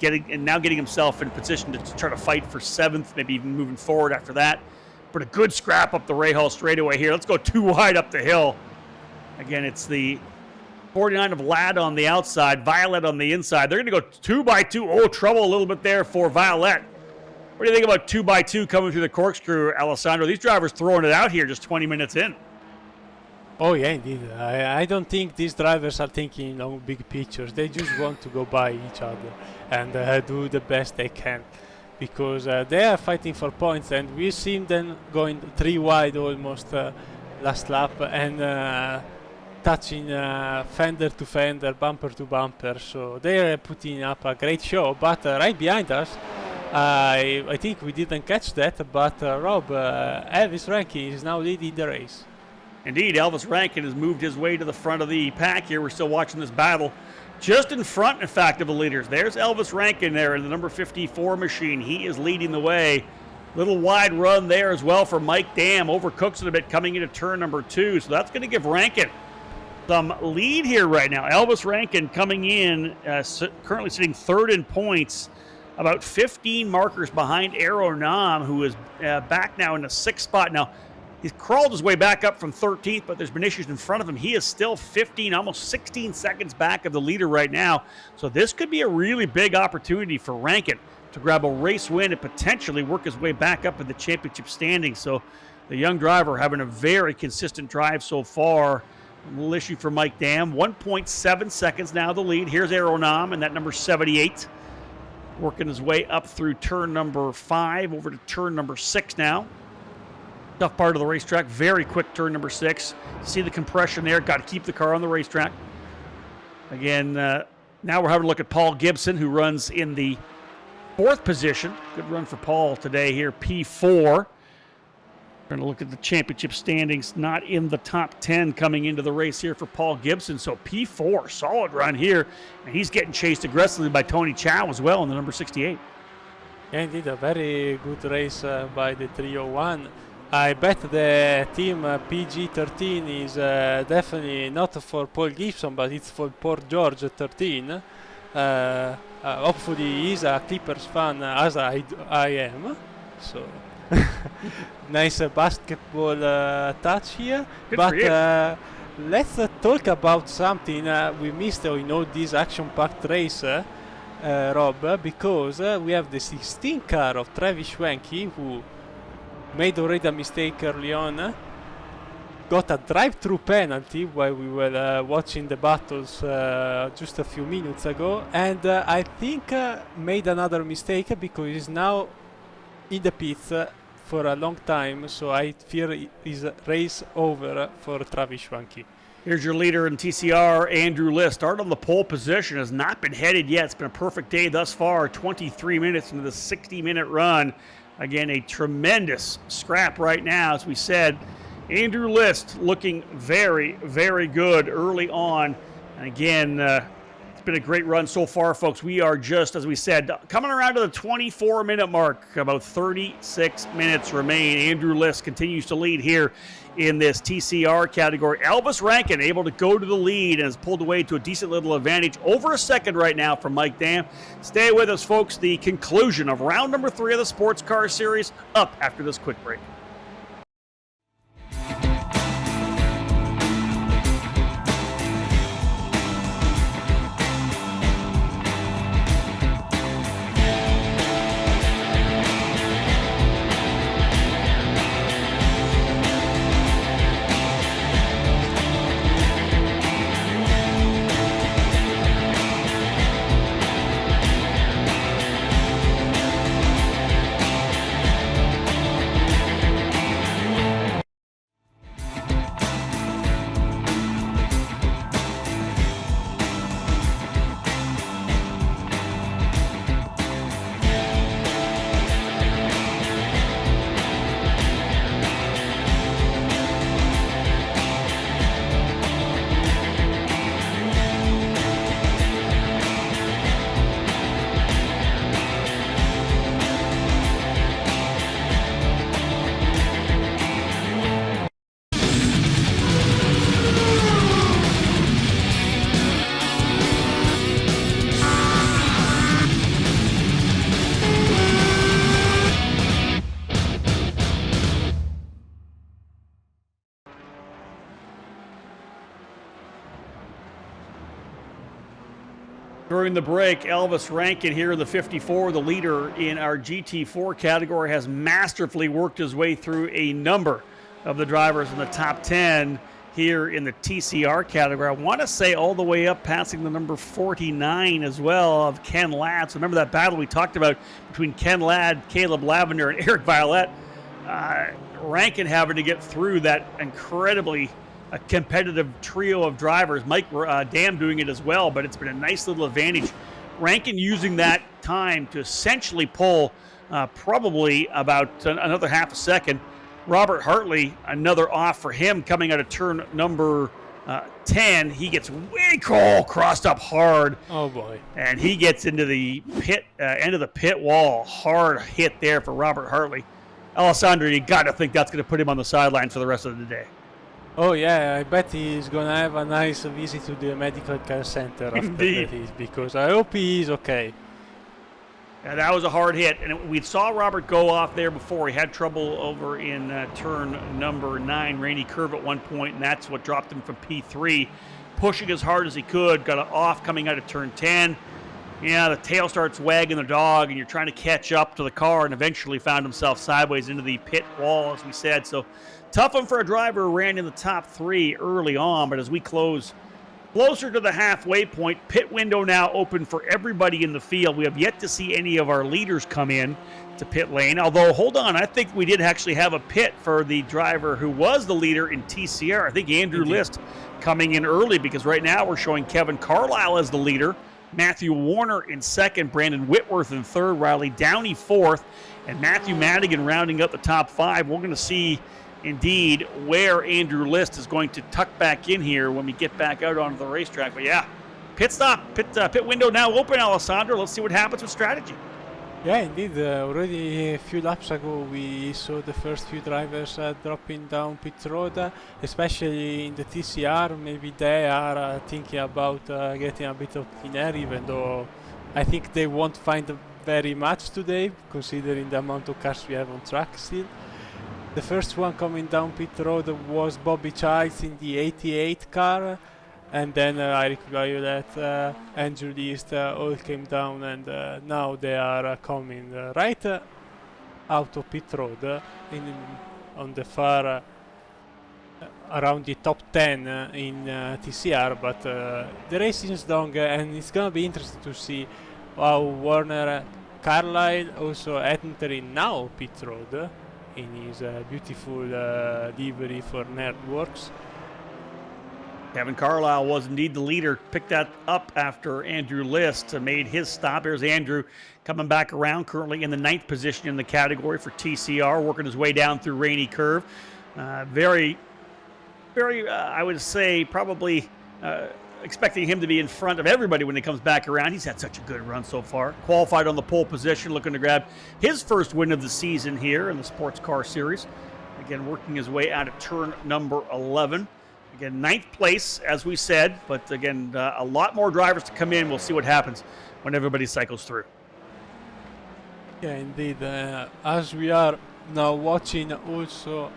now getting himself in position to try to fight for 7th, maybe even moving forward after that. But a good scrap up the Rahal straightaway here. Let's go 2 wide up the hill. Again, it's the 49 of Ladd on the outside, Violette on the inside. They're going to go 2 by 2. Oh, trouble a little bit there for Violette. What do you think about 2 by 2 coming through the corkscrew, Alessandro? These drivers throwing it out here just 20 minutes in. Oh yeah, indeed. I don't think these drivers are thinking on big pictures. They just want to go by each other and do the best they can, because they are fighting for points, and we've seen them going 3 wide almost last lap and touching fender to fender, bumper to bumper. So they are putting up a great show. But right behind us, I think we didn't catch that, but Rob, Elvis Rankin is now leading the race. Indeed, Elvis Rankin has moved his way to the front of the pack here. We're still watching this battle. Just in front, in fact, of the leaders. There's Elvis Rankin there in the number 54 machine. He is leading the way. Little wide run there as well for Mike Dam. Overcooks it a bit coming into turn number 2. So that's going to give Rankin some lead here right now. Elvis Rankin coming in, currently sitting 3rd in points, about 15 markers behind Aeronam, who is back now in the 6th spot. Now, he's crawled his way back up from 13th, but there's been issues in front of him. He is still 15, almost 16 seconds back of the leader right now. So this could be a really big opportunity for Rankin to grab a race win and potentially work his way back up in the championship standings. So the young driver having a very consistent drive so far. A little issue for Mike Dam. 1.7 seconds now the lead. Here's Aeronam and that number 78. Working his way up through turn number 5 over to turn number 6 now. Tough part of the racetrack. Very quick turn number 6. See the compression there. Got to keep the car on the racetrack. Again, now we're having a look at Paul Gibson, who runs in the 4th position. Good run for Paul today here, P4. Trying to look at the championship standings. Not in the top 10 coming into the race here for Paul Gibson. So P4, solid run here. And he's getting chased aggressively by Tony Chow as well in the number 68. Yeah, indeed, a very good race by the 301. I bet the team PG13 is definitely not for Paul Gibson, but it's for Port George 13. Hopefully he's a Clippers fan as I am. So nice basketball touch here. Good but let's talk about something we missed in all this action-packed race, Rob, because we have the 16 car of Travis Schwenke, who made already a mistake early on, got a drive-through penalty while we were watching the battles just a few minutes ago, and I think made another mistake because he's now in the pits for a long time, so I fear is race over for Travis Schwenke. Here's your leader in TCR, Andrew List. Start on the pole position, has not been headed yet. It's been a perfect day thus far, 23 minutes into the 60-minute run. Again, a tremendous scrap right now, as we said. Andrew List looking very, very good early on. And again, it's been a great run so far, folks. We are just, as we said, coming around to the 24-minute mark. About 36 minutes remain. Andrew List continues to lead here in this TCR category. Elvis Rankin able to go to the lead and has pulled away to a decent little advantage. Over a second right now from Mike Dam. Stay with us, folks. The conclusion of round number 3 of the Sports Car Series up after this quick break. During the break, Elvis Rankin here in the 54, the leader in our GT4 category, has masterfully worked his way through a number of the drivers in the top 10 here in the TCR category. I want to say all the way up, passing the number 49 as well of Ken Ladd. So remember that battle we talked about between Ken Ladd, Caleb Lavender, and Eric Violette. Rankin having to get through that incredibly competitive trio of drivers. Mike Dam doing it as well, but it's been a nice little advantage. Rankin using that time to essentially pull probably about another half a second. Robert Hartley, another off for him coming out of turn number 10. He gets way crossed up hard. Oh boy. And he gets into the pit, end of the pit wall. Hard hit there for Robert Hartley. Alessandro, you got to think that's going to put him on the sidelines for the rest of the day. Oh yeah, I bet he's gonna have a nice visit to the medical care center after that, because I hope he is okay. Yeah, that was a hard hit, and we saw Robert go off there before. He had trouble over in turn number 9, Rainy Curve at one point, and that's what dropped him from P3. Pushing as hard as he could, got it off coming out of turn 10. Yeah, the tail starts wagging the dog, and you're trying to catch up to the car, and eventually found himself sideways into the pit wall, as we said. So tough one for a driver who ran in the top 3 early on, but as we close closer to the halfway point, pit window now open for everybody in the field. We have yet to see any of our leaders come in to pit lane, although, hold on, I think we did actually have a pit for the driver who was the leader in TCR. I think Andrew List coming in early, because right now we're showing Kevin Carlisle as the leader, Matthew Warner in second, Brandon Whitworth in third, Riley Downey fourth, and Matthew Madigan rounding up the top 5. We're going to see indeed where Andrew List is going to tuck back in here when we get back out onto the racetrack. But yeah, pit stop, pit window now open, Alessandro. Let's see what happens with strategy. Yeah, indeed. Already a few laps ago, we saw the first few drivers dropping down pit road, especially in the TCR. Maybe they are thinking about getting a bit of clean air, even though I think they won't find very much today, considering the amount of cars we have on track still. The first one coming down pit road was Bobby Childs in the 88 car, and then Eric Violet, Andrew List all came down, and now they are coming right out of pit road on the far around the top 10 in TCR, but the race is long, and it's gonna be interesting to see how Warner Carlisle also entering now pit road in his beautiful livery for Nerdworks. Kevin Carlisle was indeed the leader. Picked that up after Andrew List made his stop. Here's Andrew coming back around, currently in the 9th position in the category for TCR, working his way down through Rainy Curve. Very, I would say, probably expecting him to be in front of everybody when he comes back around. He's had such a good run so far. Qualified on the pole position, looking to grab his first win of the season here in the Sports Car Series. Again, working his way out of turn number 11. Again, 9th place, as we said, but again, a lot more drivers to come in. We'll see what happens when everybody cycles through. Yeah, indeed. As we are now watching also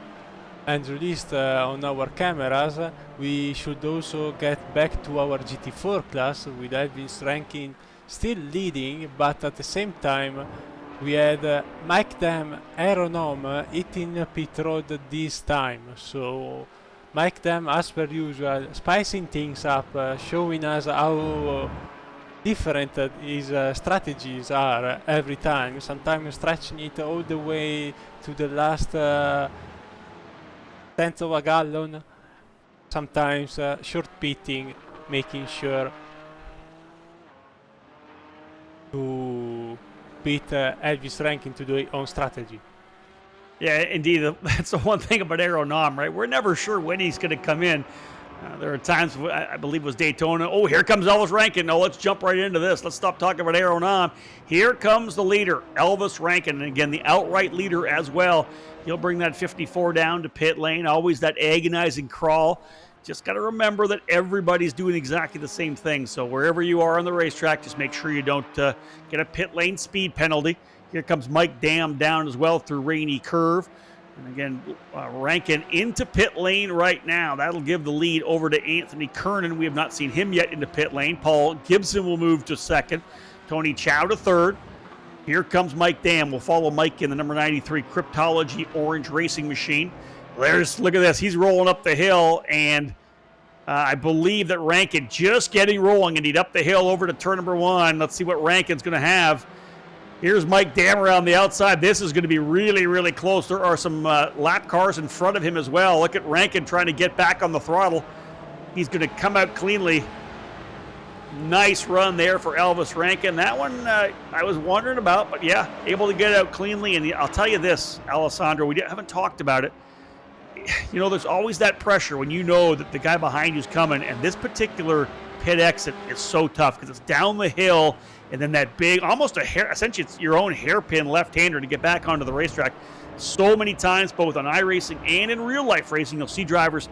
and released on our cameras, we should also get back to our GT4 class with Elvis Rankin still leading, but at the same time we had Mike Dam Aeronome hitting pit road this time. So Mike Dam, as per usual, spicing things up, showing us how different his strategies are every time, sometimes stretching it all the way to the last tenth of a gallon, sometimes short pitting, making sure to beat Elvis Rankin to do his own strategy. Yeah, indeed. That's the one thing about Aeronome, right? We're never sure when he's going to come in. There are times, I believe it was Daytona. Oh, here comes Elvis Rankin. No, let's jump right into this. Let's stop talking about Aeronome. Here comes the leader, Elvis Rankin. And again, the outright leader as well. He'll bring that 54 down to pit lane. Always that agonizing crawl. Just got to remember that everybody's doing exactly the same thing. So wherever you are on the racetrack, just make sure you don't get a pit lane speed penalty. Here comes Mike Dam down as well through Rainy Curve. And again, Rankin into pit lane right now. That'll give the lead over to Anthony Kernan. We have not seen him yet into pit lane. Paul Gibson will move to second. Tony Chow to third. Here comes Mike Dam. We'll follow Mike in the number 93 Cryptology Orange Racing Machine. Look at this. He's rolling up the hill, and I believe that Rankin just getting rolling, and he'd up the hill over to turn number 1. Let's see what Rankin's going to have. Here's Mike Dam around the outside. This is going to be really, really close. There are some lap cars in front of him as well. Look at Rankin trying to get back on the throttle. He's going to come out cleanly. Nice run there for Elvis Rankin. That one I was wondering about, but yeah, able to get out cleanly. And I'll tell you this, Alessandro, we haven't talked about it. You know, there's always that pressure when you know that the guy behind you is coming, and this particular pit exit is so tough because it's down the hill, and then that big, almost essentially it's your own hairpin left-hander to get back onto the racetrack. So many times, both on iRacing and in real-life racing, you'll see drivers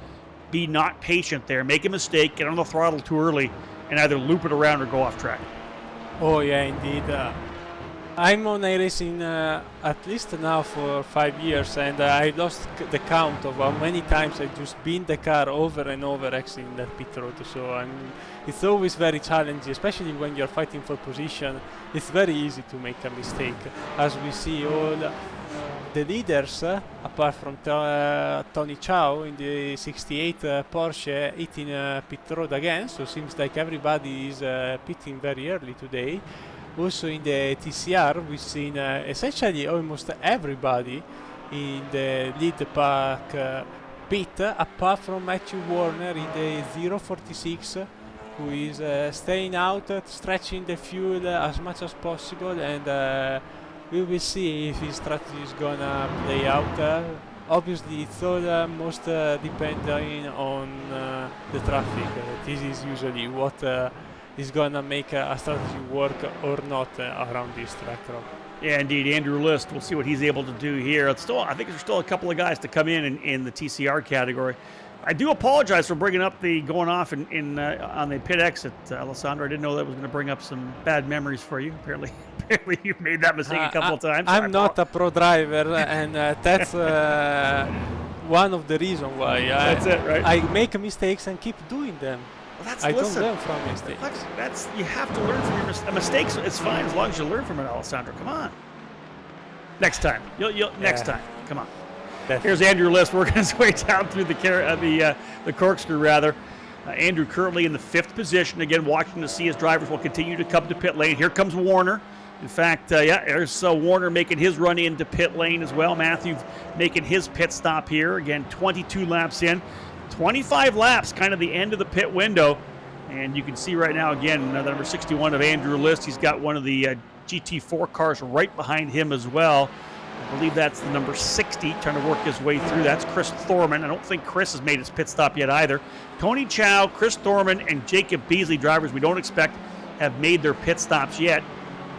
be not patient there, make a mistake, get on the throttle too early, and either loop it around or go off track. Oh yeah, indeed. I'm on iRacing at least now for 5 years, and I lost the count of how many times I just been the car over and over exiting that pit road. So it's always very challenging, especially when you're fighting for position. It's very easy to make a mistake, as we see all the leaders, apart from Tony Chow in the 68 Porsche, hitting pit road again. So it seems like everybody is pitting very early today. Also in the TCR, we've seen essentially almost everybody in the lead pack pit, apart from Matthew Warner in the 046, who is staying out, stretching the fuel as much as possible, and we will see if his strategy is gonna play out. Obviously, it's all most depending on the traffic. This is usually what is gonna make a strategy work or not around this track, Rob. Yeah, indeed. Andrew List, we'll see what he's able to do here. I think there's still a couple of guys to come in the TCR category. I do apologize for bringing up the going off on the pit exit, Alessandro. I didn't know that was going to bring up some bad memories for you. Apparently you've made that mistake a couple of times. I'm not a pro driver, and that's one of the reasons why that's it, right? I make mistakes and keep doing them. Well, don't learn from mistakes. You have to learn from your mistakes. It's fine as long as you learn from it, Alessandro. Come on. Next time. Next time. Come on. Definitely. Here's Andrew List working his way down through the corkscrew, rather. Andrew currently in the 5th position. Again, watching to see his drivers will continue to come to pit lane. Here comes Warner. In fact, there's Warner making his run into pit lane as well. Matthew making his pit stop here. Again, 22 laps in. 25 laps, kind of the end of the pit window. And you can see right now, again, the number 61 of Andrew List. He's got one of the GT4 cars right behind him as well. I believe that's the number 60, trying to work his way through. That's Chris Thorman. I don't think Chris has made his pit stop yet either. Tony Chow, Chris Thorman, and Jacob Beasley, drivers we don't expect have made their pit stops yet.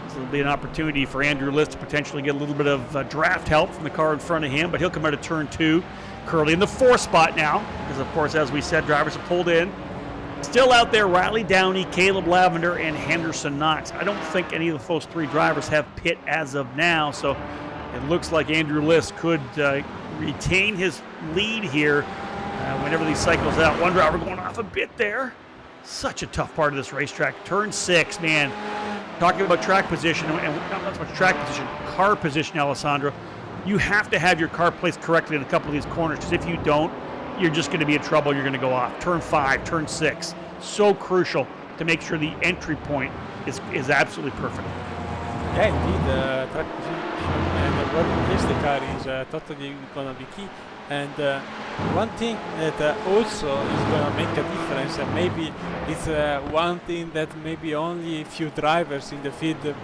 So there'll be an opportunity for Andrew List to potentially get a little bit of draft help from the car in front of him, but he'll come out of turn 2. Curly in the 4th spot now, because of course, as we said, drivers have pulled in. Still out there, Riley Downey, Caleb Lavender, and Henderson Knox. I don't think any of those 3 drivers have pit as of now, so it looks like Andrew List could retain his lead here whenever these cycles out. One driver going off a bit there. Such a tough part of this racetrack. Turn 6, man. Talking about track position, and not so much track position, car position, Alessandro. You have to have your car placed correctly in a couple of these corners, because if you don't, you're just going to be in trouble. You're going to go off. Turn 5, turn 6. So crucial to make sure the entry point is absolutely perfect. Yeah, indeed. Track position and where you place the car is totally going to be key. And one thing that also is going to make a difference, and maybe it's one thing that maybe only a few drivers in the field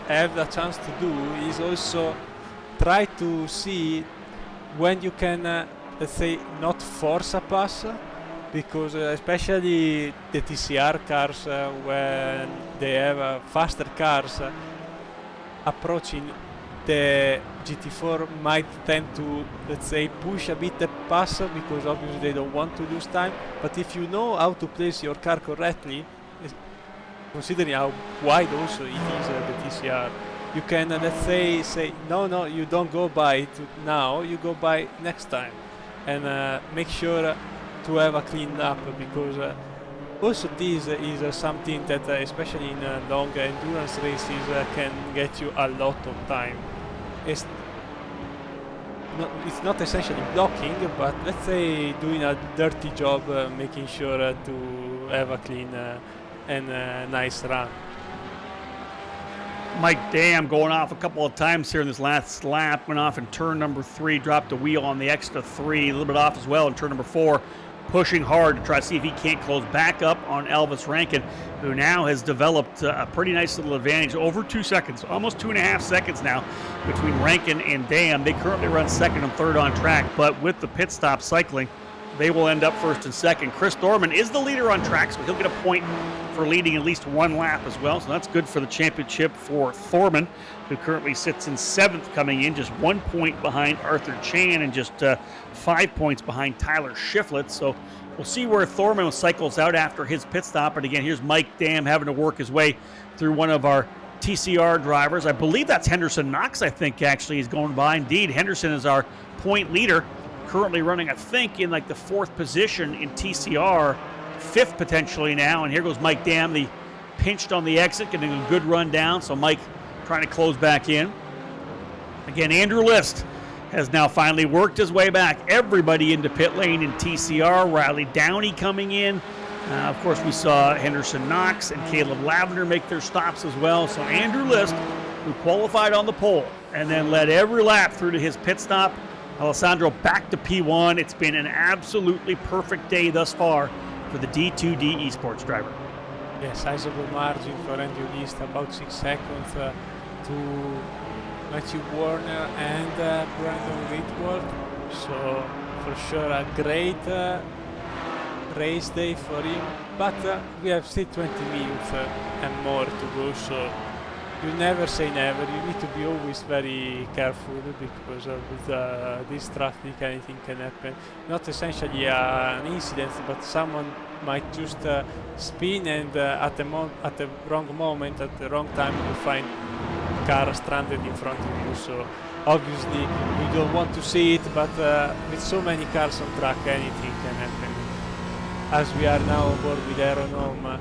have a chance to do, is also try to see when you can, let's say, not force a pass, because especially the TCR cars, when they have faster cars approaching the GT4, might tend to, let's say, push a bit the pass, because obviously they don't want to lose time. But if you know how to place your car correctly, considering how wide also it is, the TCR, you can, let's say, no, you don't go by it now, you go by next time. And make sure to have a clean lap, because also this is something that, especially in long endurance races, can get you a lot of time. It's not essentially blocking, but let's say doing a dirty job, making sure to have a clean and nice run. Mike Dam going off a couple of times here in this last lap. Went off in turn number 3, dropped a wheel on the extra 3, a little bit off as well in turn number 4. Pushing hard to try to see if he can't close back up on Elvis Rankin, who now has developed a pretty nice little advantage over 2 seconds, almost 2.5 seconds now between Rankin and Dam. They currently run second and third on track, but with the pit stop cycling, they will end up first and second. Chris Dorman is the leader on track, so he'll get a point for leading at least one lap as well. So that's good for the championship for Thorman, who currently sits in 7th coming in, just 1 point behind Arthur Chan and just 5 points behind Tyler Shiflett. So we'll see where Thorman cycles out after his pit stop. And again, here's Mike Dam having to work his way through one of our TCR drivers. I believe that's Henderson Knox, I think, actually is going by. Indeed, Henderson is our point leader, currently running, I think, in like the 4th position in TCR, 5th potentially now. And here goes Mike Dam, the pinched on the exit, getting a good run down. So Mike trying to close back in. Again, Andrew List has now finally worked his way back. Everybody into pit lane in TCR. Riley Downey coming in. Of course, we saw Henderson Knox and Caleb Lavender make their stops as well. So Andrew List, who qualified on the pole and then led every lap through to his pit stop. Alessandro back to P1. It's been an absolutely perfect day thus far for the D2D Esports driver. Yeah, sizable margin for Andrew List, about 6 seconds to Matthew Warner and Brandon Whitworth. So for sure a great race day for him, but we have still 20 minutes and more to go, so you never say never. You need to be always very careful, because with this traffic anything can happen. Not essentially an incident, but someone might just spin and at the wrong moment, at the wrong time, you find car stranded in front of you. So obviously we don't want to see it, but with so many cars on track, anything can happen. As we are now on board with Aeronom,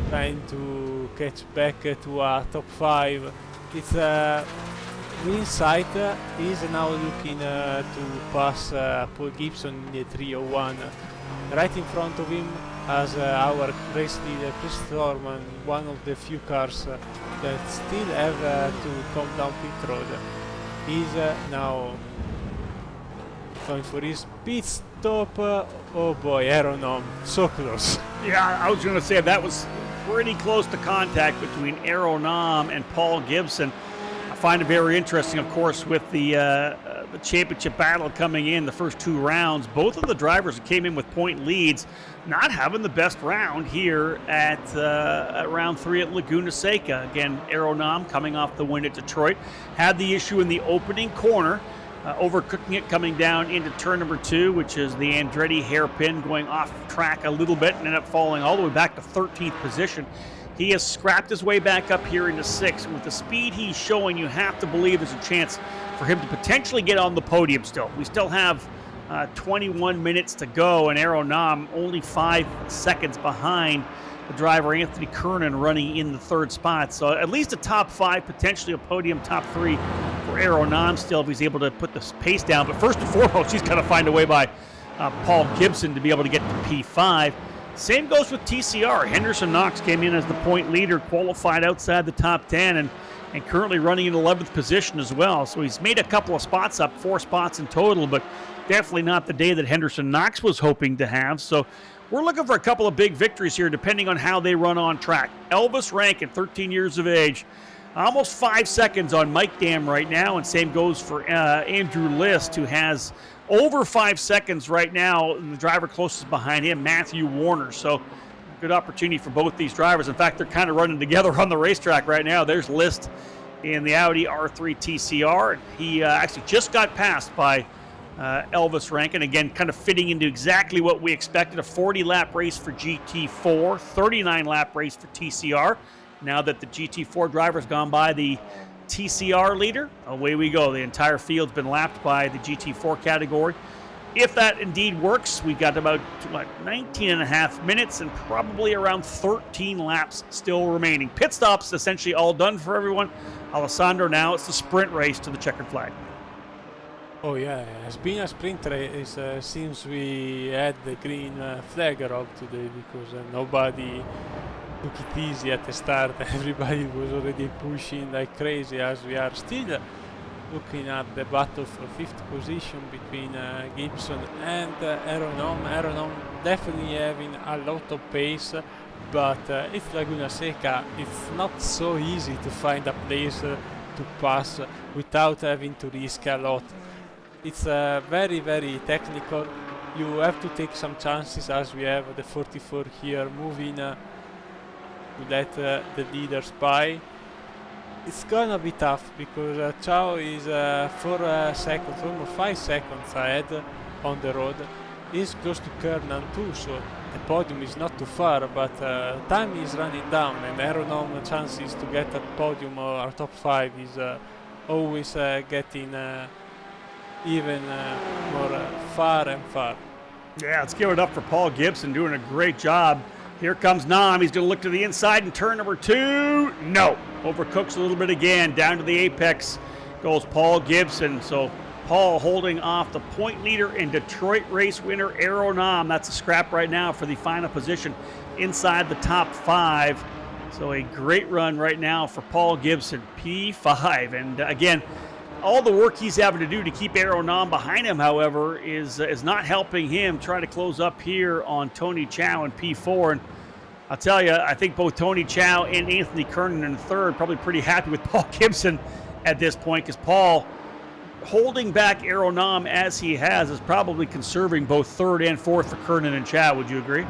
trying to catch back to a top 5. It's Winsight is now looking to pass Paul Gibson in the 301. Right in front of him as our race leader Chris Thorman, one of the few cars that still have to come down pit road. He's now going for his pit stop. Oh boy, Aeronom, so close. Yeah, I was going to say that was pretty close to contact between Aeronom and Paul Gibson. I find it very interesting, of course, with the championship battle coming in, the first 2 rounds. Both of the drivers that came in with point leads not having the best round here at round 3 at Laguna Seca. Again, Aeronom coming off the win at Detroit had the issue in the opening corner, overcooking it coming down into turn number 2, which is the Andretti hairpin, going off track a little bit and ended up falling all the way back to 13th position. He has scrapped his way back up here into 6th. With the speed he's showing, you have to believe there's a chance for him to potentially get on the podium still. We still have 21 minutes to go, and Aeronom only 5 seconds behind the driver Anthony Kernan, running in the 3rd spot. So at least a top 5, potentially a podium top 3 for Aeronom still if he's able to put the pace down. But first and foremost, he's got to find a way by Paul Gibson to be able to get to P5. Same goes with TCR. Henderson Knox came in as the point leader, qualified outside the top 10, and currently running in 11th position as well. So he's made a couple of spots up, 4 spots in total, but definitely not the day that Henderson Knox was hoping to have. So we're looking for a couple of big victories here, depending on how they run on track. Elvis Rankin, 13 years of age, almost 5 seconds on Mike Dam right now, and same goes for Andrew List, who has over 5 seconds right now. The driver closest behind him, Matthew Warner. So good opportunity for both these drivers. In fact, they're kind of running together on the racetrack right now. There's List in the Audi R3 TCR. He actually just got passed by Elvis Rankin. Again, kind of fitting into exactly what we expected. A 40-lap race for GT4, 39-lap race for TCR. Now that the GT4 driver's gone by the TCR leader. Away we go. The entire field's been lapped by the GT4 category. If that indeed works, we've got about 19 and a half minutes and probably around 13 laps still remaining. Pit stops essentially all done for everyone. Alessandro, now it's the sprint race to the checkered flag. Oh yeah, it's been a sprint race since we had the green flag up today, because nobody took it easy at the start. Everybody was already pushing like crazy, as we are still looking at the battle for 5th position between Gibson and Aeronom. Aeronom definitely having a lot of pace, but it's Laguna Seca. It's not so easy to find a place to pass without having to risk a lot. It's very, very technical. You have to take some chances, as we have the 44 here moving to let the leaders by. It's gonna be tough because Chao is 4 seconds, almost 5 seconds ahead on the road. He's close to Kernan too, so the podium is not too far, but time is running down, and Aeronom chances to get a podium or a top 5 is always getting even more far and far. Yeah, let's give it up for Paul Gibson, doing a great job. Here comes Nam. He's going to look to the inside in turn number 2. No. Overcooks a little bit again. Down to the apex goes Paul Gibson. So Paul holding off the point leader and Detroit race winner Aero Nam. That's a scrap right now for the final position inside the top 5. So a great run right now for Paul Gibson, P5. And again, all the work he's having to do to keep Aero Nam behind him, however, is not helping him try to close up here on Tony Chow in P4. And I'll tell you, I think both Tony Chow and Anthony Kernan in the third probably pretty happy with Paul Gibson at this point, because Paul holding back Aero Nam as he has is probably conserving both third and fourth for Kernan and Chow. Would you agree?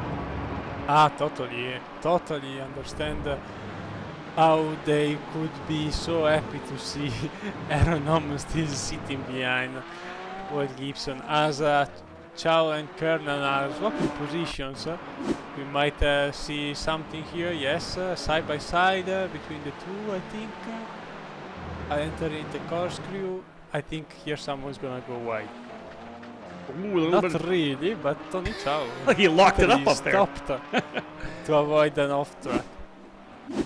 Totally understand how they could be so happy to see Aeronom still sitting behind Paul Gibson. As Chow and Kernan are swapping positions, we might see something here. Yes, side by side between the two, I think. Entering the corkscrew. I think here someone's gonna go wide. Ooh, Not really, but Tony Chow. He locked it up there. Stopped to avoid an off track.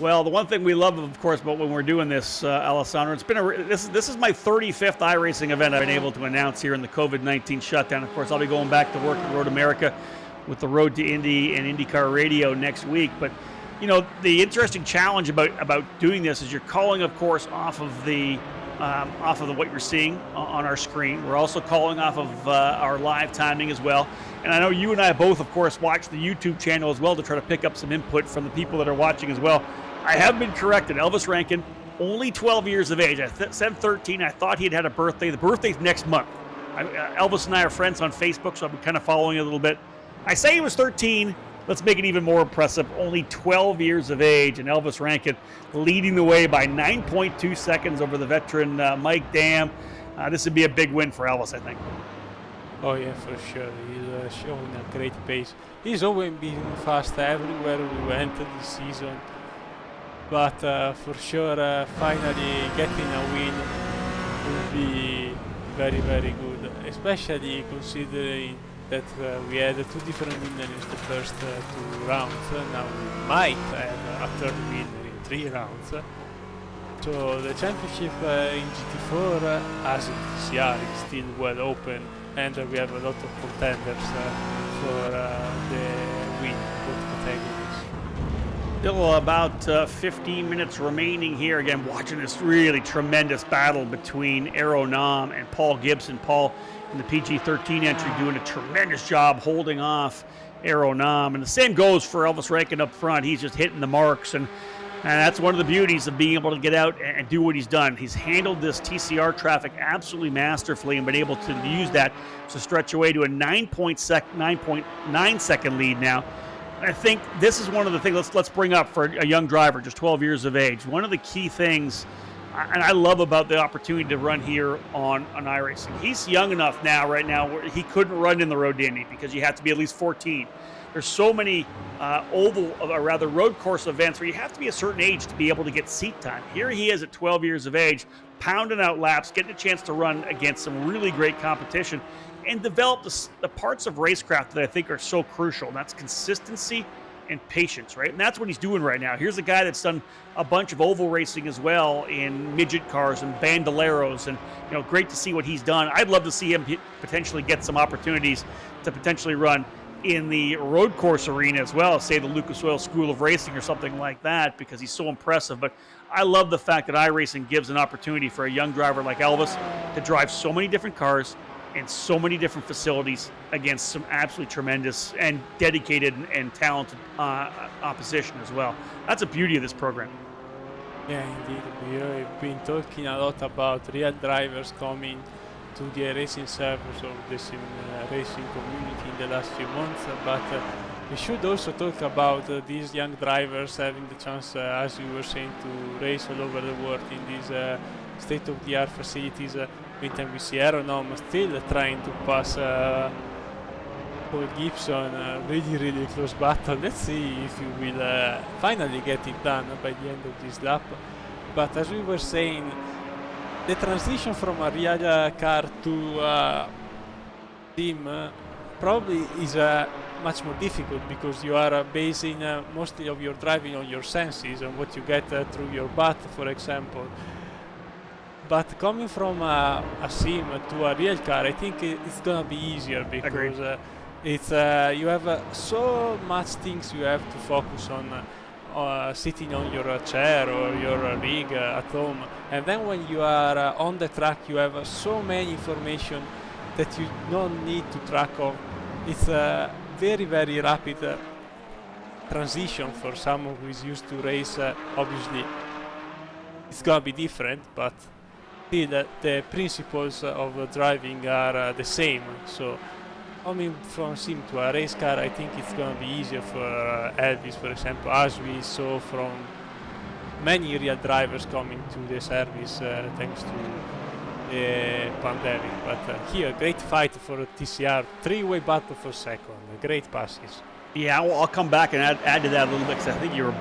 Well, the one thing we love, of course, about when we're doing this, Alessandro, it's been this is my 35th iRacing event I've been able to announce here in the COVID-19 shutdown. Of course, I'll be going back to work at Road America with the Road to Indy and IndyCar Radio next week. But you know, the interesting challenge about doing this is you're calling, of course, off of what you're seeing on our screen. We're also calling off of our live timing as well. And I know you and I both, of course, watch the YouTube channel as well to try to pick up some input from the people that are watching as well. I have been corrected. Elvis Rankin, only 12 years of age. I said 13. I thought he'd had a birthday. The birthday's next month. Elvis and I are friends on Facebook, so I've been kind of following it a little bit. I say he was 13. Let's make it even more impressive. Only 12 years of age, and Elvis Rankin leading the way by 9.2 seconds over the veteran Mike Dam. This would be a big win for Elvis, I think. Oh yeah, for sure. He's showing a great pace. He's always been fast everywhere we went this season. But for sure, finally getting a win would be very, very good. Especially considering that we had 2 different winners the first 2 rounds. Now we might have a third winner in 3 rounds. So the championship in GT4 as in TCR is still well open, and we have a lot of contenders for the win in both categories. Still about 15 minutes remaining here. Again, watching this really tremendous battle between Aero Nam and Paul Gibson. Paul in the PG-13 entry doing a tremendous job holding off Aero Nam. And the same goes for Elvis Rankin up front. He's just hitting the marks. And that's one of the beauties of being able to get out and do what he's done. He's handled this TCR traffic absolutely masterfully and been able to use that to stretch away to a 9.9 second lead now. And I think this is one of the things let's bring up for a young driver, just 12 years of age. One of the key things, and I love about the opportunity to run here on iRacing. He's young enough now, right now, where he couldn't run in the Road to Indy because you have to be at least 14. There's so many oval, or rather road course events where you have to be a certain age to be able to get seat time. Here he is at 12 years of age, pounding out laps, getting a chance to run against some really great competition and develop the parts of racecraft that I think are so crucial. And that's consistency and patience, right? And that's what he's doing right now. Here's a guy that's done a bunch of oval racing as well in midget cars and bandoleros, and great to see what he's done. I'd love to see him potentially get some opportunities to potentially run in the road course arena as well, say the Lucas Oil School of Racing or something like that, because he's so impressive. But I love the fact that iRacing gives an opportunity for a young driver like Elvis to drive so many different cars and so many different facilities against some absolutely tremendous and dedicated and talented opposition as well. That's the beauty of this program. Yeah, indeed. We've been talking a lot about real drivers coming to the racing servers of the sim racing community in the last few months, but we should also talk about these young drivers having the chance, as you were saying, to race all over the world in these state-of-the-art facilities. Meantime, we see Aeronom still trying to pass Paul Gibson, really close battle. Let's see if he will finally get it done by the end of this lap. But as we were saying, the transition from a real car to a sim probably is much more difficult, because you are basing mostly of your driving on your senses and what you get through your butt, for example. But coming from a sim to a real car, I think it's gonna be easier, because it's you have so much things you have to focus on, sitting on your chair or your rig at home, and then when you are on the track, you have so many information that you don't need to track of. It's a very rapid transition for someone who is used to race. Obviously, it's gonna be different, but still the principles of driving are the same. So coming from sim to a race car, I think it's going to be easier for Elvis, for example, as we saw from many real drivers coming to the service thanks to the pandemic. But here, great fight for TCR, three-way battle for second, great passes. Yeah, well, I'll come back and add to that a little bit, because I think you were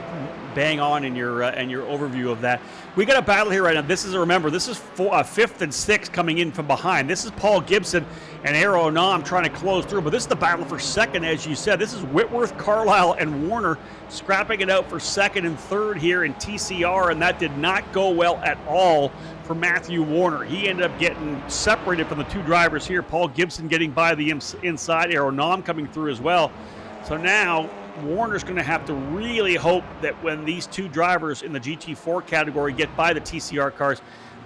bang on in your overview of that. We got a battle here right now. This is fifth and sixth coming in from behind. This is Paul Gibson and Aero Nam trying to close through, but this is the battle for second, as you said. This is Whitworth, Carlisle, and Warner scrapping it out for second and third here in TCR, and that did not go well at all for Matthew Warner. He ended up getting separated from the two drivers here. Paul Gibson getting by the inside, Aero Nam coming through as well. So now Warner's going to have to really hope that when these two drivers in the GT4 category get by the TCR cars,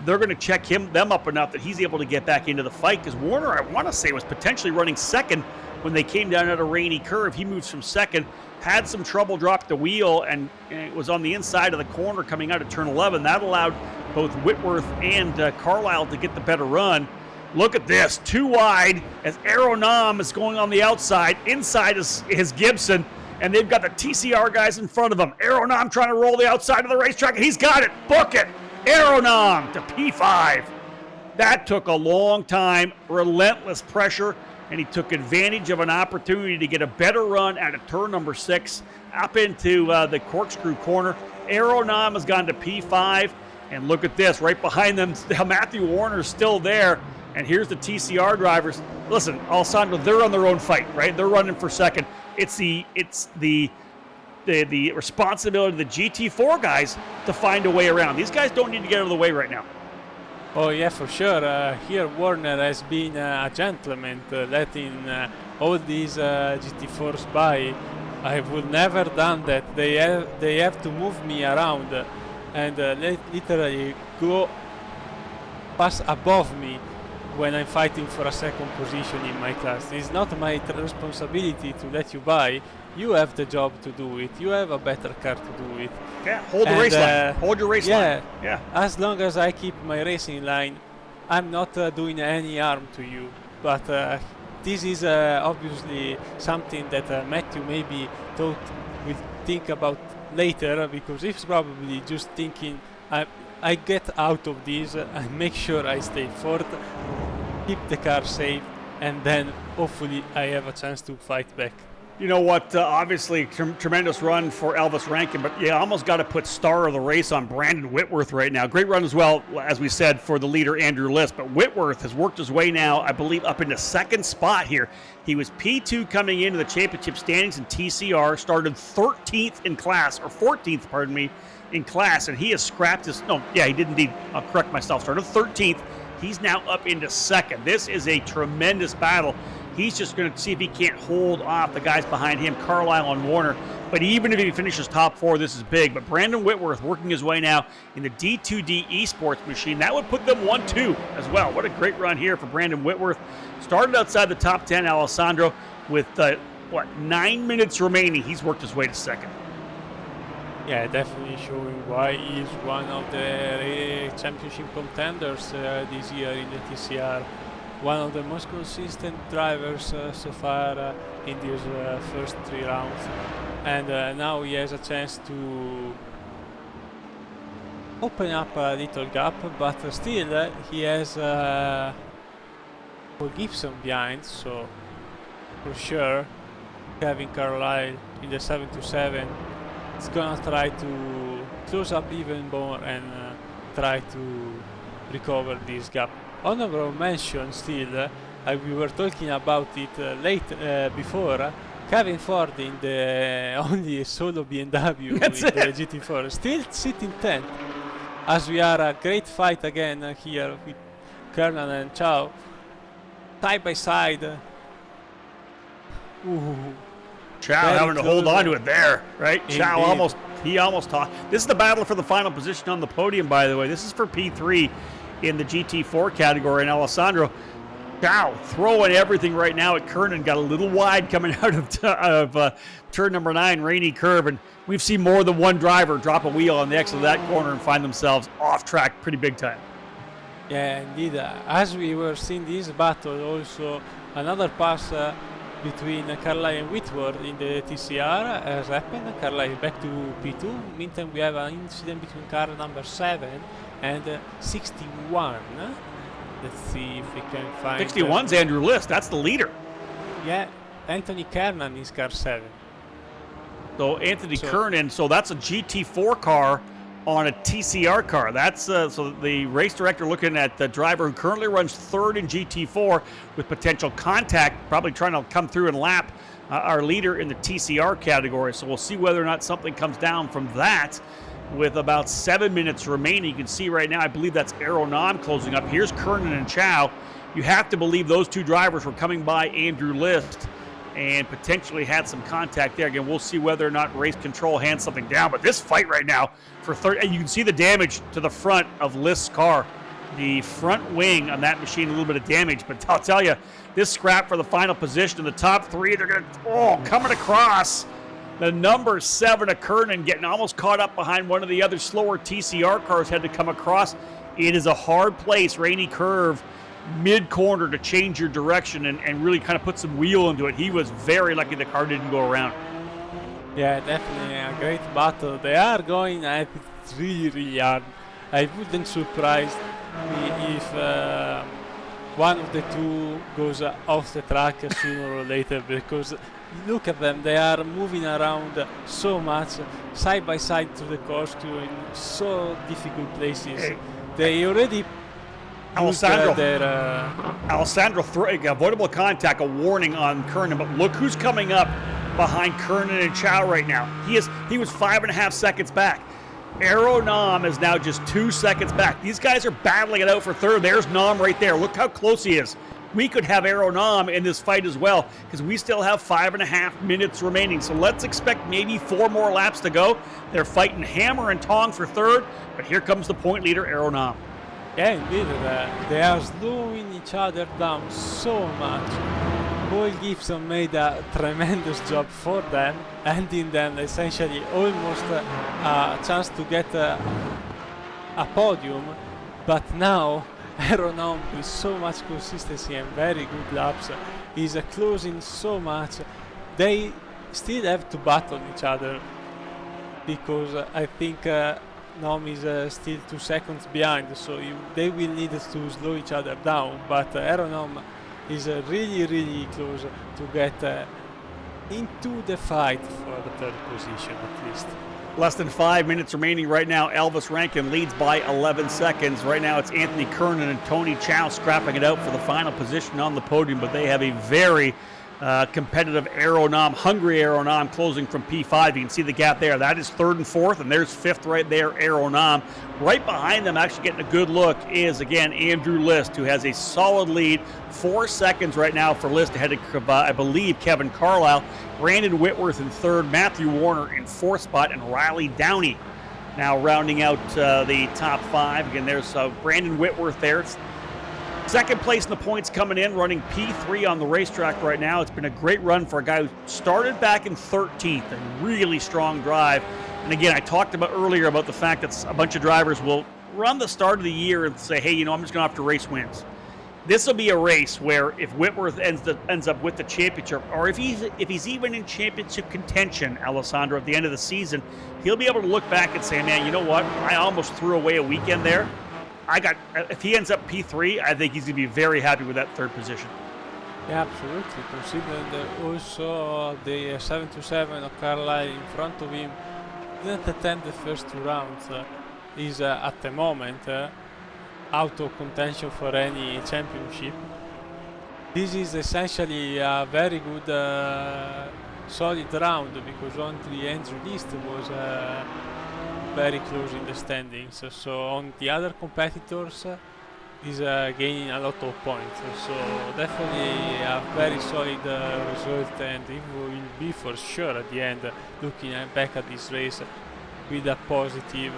they're going to check them up enough that he's able to get back into the fight. Because Warner, I want to say, was potentially running second when they came down at a rainy curve. He moves from second, had some trouble, dropped the wheel, and it was on the inside of the corner coming out of turn 11. That allowed both Whitworth and Carlisle to get the better run. Look at this, too wide as Aero Nam is going on the outside. Inside is Gibson, and they've got the TCR guys in front of them. Aero Nam trying to roll the outside of the racetrack, and he's got it. Book it. Aero Nam to P5. That took a long time, relentless pressure, and he took advantage of an opportunity to get a better run out of turn number 6 up into the corkscrew corner. Aero Nam has gone to P5, and look at this, right behind them, Matthew Warner's still there. And here's the TCR drivers. Listen, Alessandro, they're on their own fight, right? They're running for second. It's the responsibility of the GT4 guys to find a way around. These guys don't need to get out of the way right now. Oh yeah, for sure. Here Warner has been a gentleman, letting all these GT4s by. I would never done that. They have to move me around and literally go pass above me when I'm fighting for a second position in my class. It's not my responsibility to let you by. You have the job to do it. You have a better car to do it. Yeah, hold the race line. Hold your race line. Yeah. As long as I keep my racing line, I'm not doing any harm to you. But this is obviously something that Matthew maybe will think about later, because he's probably just thinking, I get out of this and make sure I stay fourth, keep the car safe, and then hopefully I have a chance to fight back. You know what? Obviously, tremendous run for Elvis Rankin, but you almost got to put star of the race on Brandon Whitworth right now. Great run as well, as we said, for the leader, Andrew List. But Whitworth has worked his way now, I believe, up into second spot here. He was P2 coming into the championship standings in TCR, started 13th in class, or 14th, pardon me, in class, and he has scrapped his, no, yeah, he did indeed, I'll correct myself, started 13th. He's now up into second. This is a tremendous battle. He's just going to see if he can't hold off the guys behind him, Carlisle and Warner. But even if he finishes top four, this is big. But Brandon Whitworth working his way now in the D2D Esports machine. That would put them 1-2 as well. What a great run here for Brandon Whitworth. Started outside the top 10, Alessandro, with, 9 minutes remaining. He's worked his way to second. Yeah, definitely showing why he's one of the championship contenders this year in the TCR. One of the most consistent drivers so far in these first 3 rounds, and now he has a chance to open up a little gap, but still he has Paul Gibson behind, so for sure Kevin Carlisle in the 727 is gonna try to close up even more and try to recover this gap. Honorable mention still, we were talking about it before, Kevin Ford in the only solo BMW in the GT4, still sitting 10th, as we are a great fight again here with Kernan and Chow, side by side. Ooh. Chow having to hold on to it there, right? Indeed. Chow almost tossed. This is the battle for the final position on the podium, by the way. This is for P3 in the GT4 category, and Alessandro Chow throwing everything right now at Kernan. Got a little wide coming out of turn number 9, rainy curve, and we've seen more than one driver drop a wheel on the exit of that corner and find themselves off track pretty big time. Yeah, indeed. As we were seeing this battle, also another pass between Carlisle and Whitworth in the TCR has happened. Carlisle back to P2. Meantime, we have an incident between car number 7 and 61. Let's see if we can find... 61's Andrew List. That's the leader. Yeah, Anthony Kernan is car 7. So Anthony Kernan, so that's a GT4 car on a TCR car. That's so the race director looking at the driver who currently runs 3rd in GT4 with potential contact, probably trying to come through and lap our leader in the TCR category. So we'll see whether or not something comes down from that. With about 7 minutes remaining, you can see right now, I believe that's Aeronam closing up. Here's Kernan and Chow. You have to believe those two drivers were coming by Andrew List and potentially had some contact there. Again, we'll see whether or not race control hands something down. But this fight right now for third, and you can see the damage to the front of List's car. The front wing on that machine, a little bit of damage. But I'll tell you, this scrap for the final position in the top 3, they're going to, coming across. The number 7 of Kernan getting almost caught up behind one of the other slower TCR cars had to come across. It is a hard place, rainy curve, mid-corner to change your direction and really kind of put some wheel into it. He was very lucky the car didn't go around. Yeah, definitely a great battle. They are going at it really, really hard. I wouldn't surprise me if one of the two goes off the track sooner or later, because look at them, they are moving around so much, side by side through the corkscrew in so difficult places. Hey. They already Alessandro throwing avoidable contact, a warning on Kernan, but look who's coming up behind Kernan and Chow right now. He was 5.5 seconds back. Aeronam is now just 2 seconds back. These guys are battling it out for 3rd. There's Nam right there. Look how close he is. We could have Aeronam in this fight as well, because we still have 5.5 minutes remaining. So let's expect maybe 4 more laps to go. They're fighting hammer and tong for 3rd, but here comes the point leader, Aeronam. Yeah, indeed. They are slowing each other down so much. Paul Gibson made a tremendous job for them, ending them essentially almost a chance to get a podium. But now Aeronam with so much consistency and very good laps is closing so much. They still have to battle each other, because I think Nam is still 2 seconds behind, so they will need to slow each other down. But Aeronam is really, really close to get into the fight for the third position at least. Less than 5 minutes remaining right now. Elvis Rankin leads by 11 seconds. Right now it's Anthony Kernan and Tony Chow scrapping it out for the final position on the podium, but they have a very competitive Aeronom, hungry Aeronom closing from P5. You can see the gap there. That is third and fourth, and there's fifth right there, Aeronom. Right behind them, actually getting a good look, is, again, Andrew List, who has a solid lead. 4 seconds right now for List ahead of, I believe, Kevin Carlisle. Brandon Whitworth in third, Matthew Warner in fourth spot, and Riley Downey now rounding out the top five. Again, there's Brandon Whitworth there. It's second place in the points coming in, running P3 on the racetrack right now. It's been a great run for a guy who started back in 13th, a really strong drive. And again, I talked about earlier about the fact that a bunch of drivers will run the start of the year and say, hey, I'm just going to have to race wins. This will be a race where if Whitworth ends up with the championship, or if he's even in championship contention, Alessandro, at the end of the season, he'll be able to look back and say, man, you know what? I almost threw away a weekend there. If he ends up P3, I think he's going to be very happy with that third position. Yeah, absolutely. Considering that also the 727 of Carlisle in front of him didn't attend the first two rounds, is at the moment out of contention for any championship. This is essentially a very good, solid round because only Andrew List was very close in the standings. So on the other competitors is gaining a lot of points. So definitely a very solid result, and it will be for sure at the end looking back at this race with a positive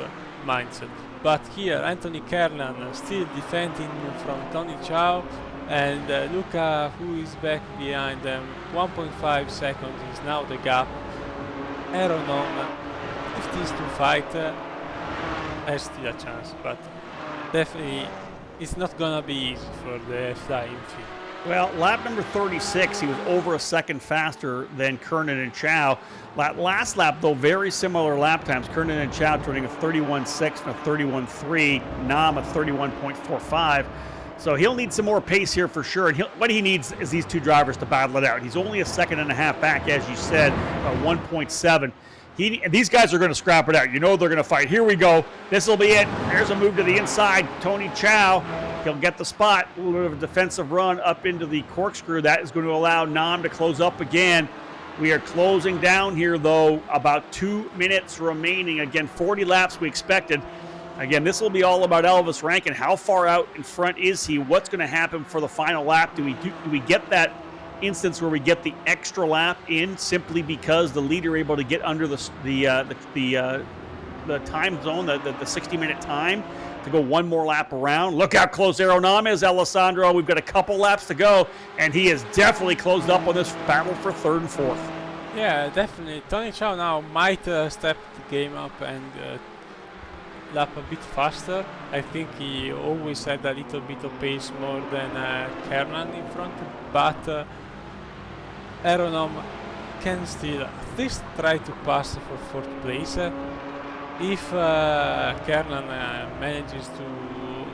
mindset. But here Anthony Kernan still defending from Tony Chow, and look who is back behind them. 1.5 seconds is now the gap. Aeronom, if these two fight, has still a chance, but definitely it's not gonna be easy for the flying field. Well, lap number 36, he was over a second faster than Kernan and Chow. Last lap, though, very similar lap times. Kernan and Chow turning a 31.6 and a 31.3. Nam a 31.45. So he'll need some more pace here for sure. And what he needs is these two drivers to battle it out. He's only a second and a half back, as you said, 1.7. These guys are going to scrap it out. They're going to fight. Here we go. This will be it. There's a move to the inside. Tony Chow, he'll get the spot. A little bit of a defensive run up into the corkscrew. That is going to allow Nam to close up again. We are closing down here, though. About 2 minutes remaining. Again, 40 laps we expected. Again, this will be all about Elvis Rankin. How far out in front is he? What's going to happen for the final lap? Do we get that instance where we get the extra lap in simply because the leader able to get under the time zone, the 60-minute time to go one more lap around? Look how close Aeronom is, Alessandro. We've got a couple laps to go, and he has definitely closed up on this battle for third and fourth. Yeah, definitely. Tony Chow now might step the game up and lap a bit faster. I think he always had a little bit of pace more than Kernan in front, but Aeronom can still at least try to pass for fourth place. If Kernan manages to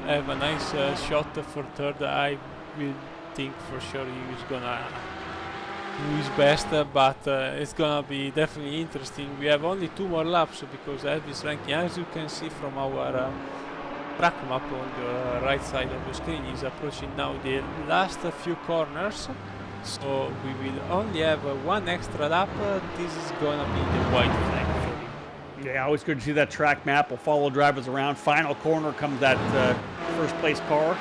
have a nice shot for third, I will think for sure he is gonna do his best, but it's gonna be definitely interesting. We have only 2 more laps because Elvis Rankin, as you can see from our track map on the right side of the screen, is approaching now the last few corners. So we will only have 1 extra lap. This is gonna be the white flag for him. Yeah, always good to see that track map. We'll follow drivers around. Final corner comes that first place car.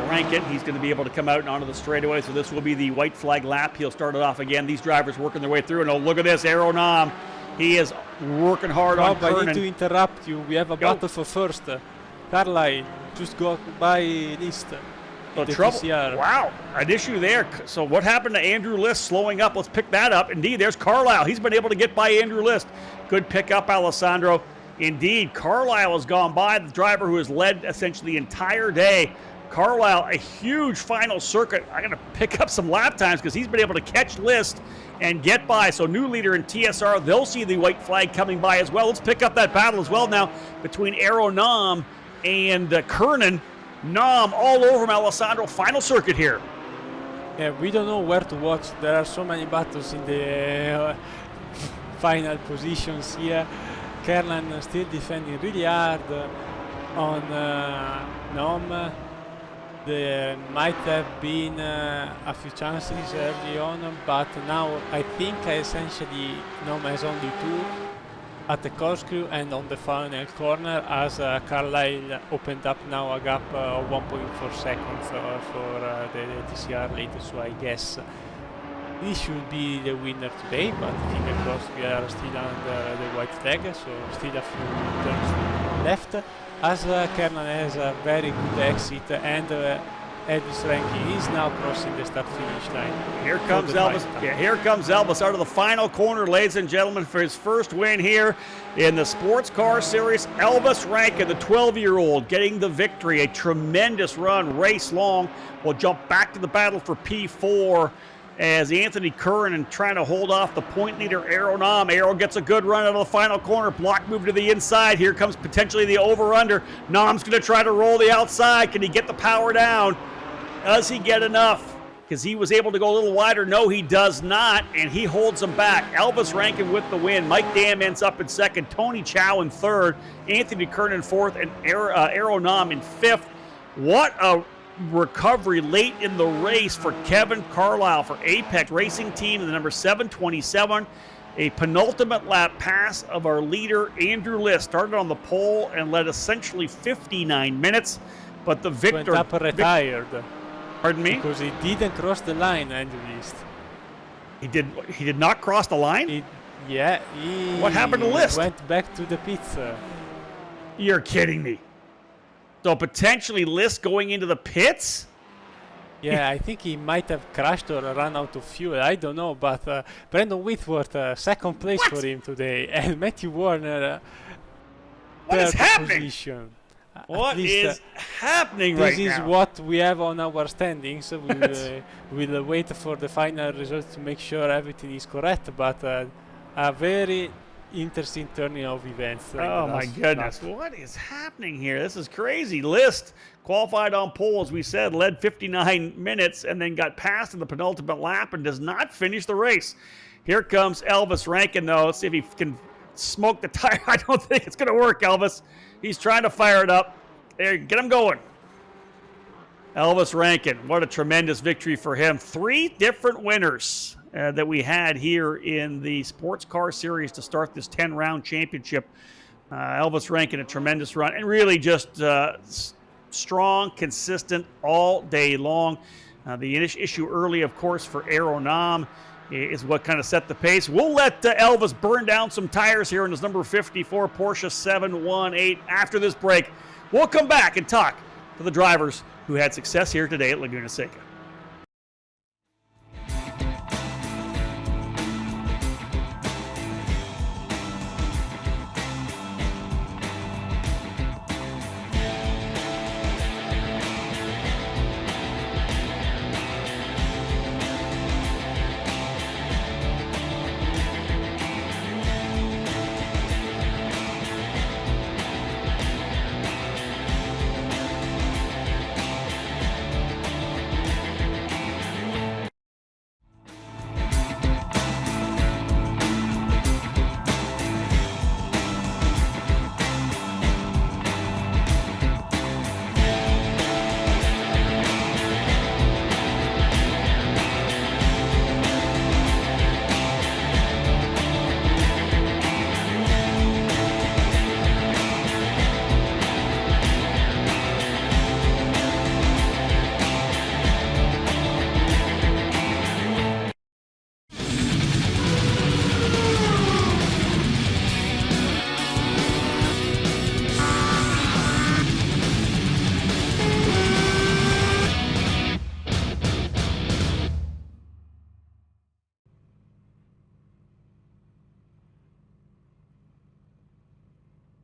Rankin, he's going to be able to come out and onto the straightaway, so this will be the white flag lap. He'll start it off again. These drivers working their way through, and oh, look at this, Aeronom. He is working hard on Kernan. I need to interrupt you. We have a battle for first. Carlisle just got by List. Trouble. Wow, an issue there. So what happened to Andrew List slowing up? Let's pick that up. Indeed, there's Carlisle. He's been able to get by Andrew List. Good pickup, Alessandro. Indeed, Carlisle has gone by the driver who has led essentially the entire day. Carlisle, a huge final circuit. I'm going to pick up some lap times because he's been able to catch List and get by. So new leader in TSR, they'll see the white flag coming by as well. Let's pick up that battle as well now between Aeronom and Kernan. Nam all over him, Alessandro. Final circuit here. Yeah, we don't know where to watch. There are so many battles in the final positions here. Kernan still defending really hard on Nom. There might have been a few chances early on, but now I think essentially Nom has only two at the corkscrew and on the final corner, as Carlisle opened up now a gap of 1.4 seconds for the TCR later. So I guess he should be the winner today, but finger crossed, we are still under the white flag, so still a few turns left. As Kernan has a very good exit, and Elvis Rankin is now crossing the start-finish line. Here comes Elvis. Yeah, here comes Elvis out of the final corner, ladies and gentlemen, for his first win here in the Sports Car Series. Elvis Rankin, the 12-year-old, getting the victory. A tremendous run, race long. We'll jump back to the battle for P4 as Anthony Curran trying to hold off the point leader, Aero Nom. Aero gets a good run out of the final corner. Block move to the inside. Here comes potentially the over-under. Nom's going to try to roll the outside. Can he get the power down? Does he get enough? Because he was able to go a little wider. No, he does not, and he holds him back. Elvis Rankin with the win. Mike Dam ends up in second. Tony Chow in third. Anthony Curran in fourth, and Aero Nom in fifth. What a recovery late in the race for Kevin Carlisle for Apex Racing Team, the number 727. A penultimate lap pass of our leader, Andrew List, started on the pole and led essentially 59 minutes, but the victor... Went up retired. Pardon me? Because he didn't cross the line, Andrew List. He did not cross the line? He What happened to List? Went back to the pits. You're kidding me. So potentially List going into the pits? Yeah, I think he might have crashed or run out of fuel. I don't know, but Brandon Whitworth, second place for him today, and Matthew Warner, what is happening? Position. What is happening right now? This is what we have on our standings. We'll wait for the final results to make sure everything is correct, but a very interesting turning of events. Oh my goodness. What is happening here? This is crazy. List qualified on pole, as we said, led 59 minutes and then got passed in the penultimate lap and does not finish the race. Here comes Elvis Rankin, though. Let's see if he can smoke the tire. I don't think it's going to work, Elvis. He's trying to fire it up. There, get him going. Elvis Rankin, what a tremendous victory for him. 3 different winners that we had here in the Sports Car Series to start this 10-round championship. Elvis Rankin, a tremendous run, and really just strong, consistent all day long. The issue early, of course, for Aero Nom is what kind of set the pace. We'll let Elvis burn down some tires here in his number 54 Porsche 718 after this break. We'll come back and talk to the drivers who had success here today at Laguna Seca.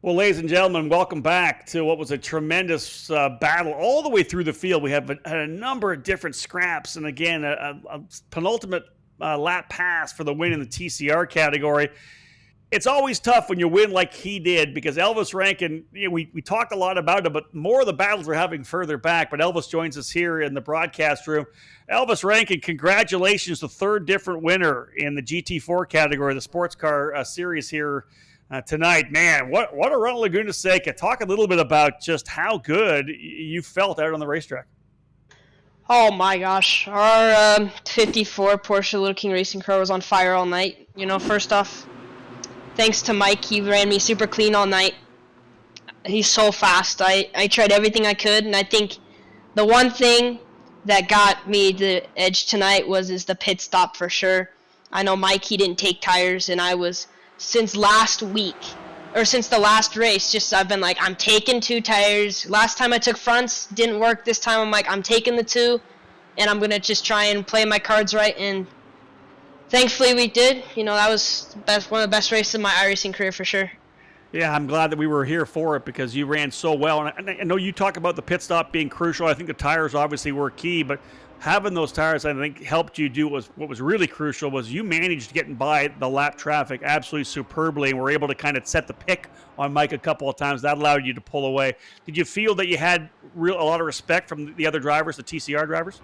Well, ladies and gentlemen, welcome back to what was a tremendous battle all the way through the field. We have had a number of different scraps, and again, a penultimate lap pass for the win in the TCR category. It's always tough when you win like he did because Elvis Rankin, we talked a lot about him, but more of the battles we're having further back. But Elvis joins us here in the broadcast room. Elvis Rankin, congratulations, the third different winner in the GT4 category, the sports car series here tonight. Man, what a run at Laguna Seca. Talk a little bit about just how good you felt out on the racetrack. Oh my gosh, our 54 Porsche Little King racing car was on fire all night. First off, thanks to Mike, he ran me super clean all night. He's so fast. I tried everything I could, and I think the one thing that got me the edge tonight is the pit stop for sure. I know Mike, he didn't take tires, and I was, since the last race, I've been like, I'm taking 2 tires. Last time I took fronts, didn't work. This time I'm like, I'm taking the 2, and I'm going to just try and play my cards right, and thankfully we did. That was one of the best races of my iRacing career for sure. Yeah, I'm glad that we were here for it because you ran so well. And I know you talk about the pit stop being crucial. I think the tires obviously were key, but having those tires, I think, helped you do what was really crucial was you managed getting by the lap traffic absolutely superbly and were able to kind of set the pick on Mike a couple of times. That allowed you to pull away. Did you feel that you had a lot of respect from the other drivers, the TCR drivers?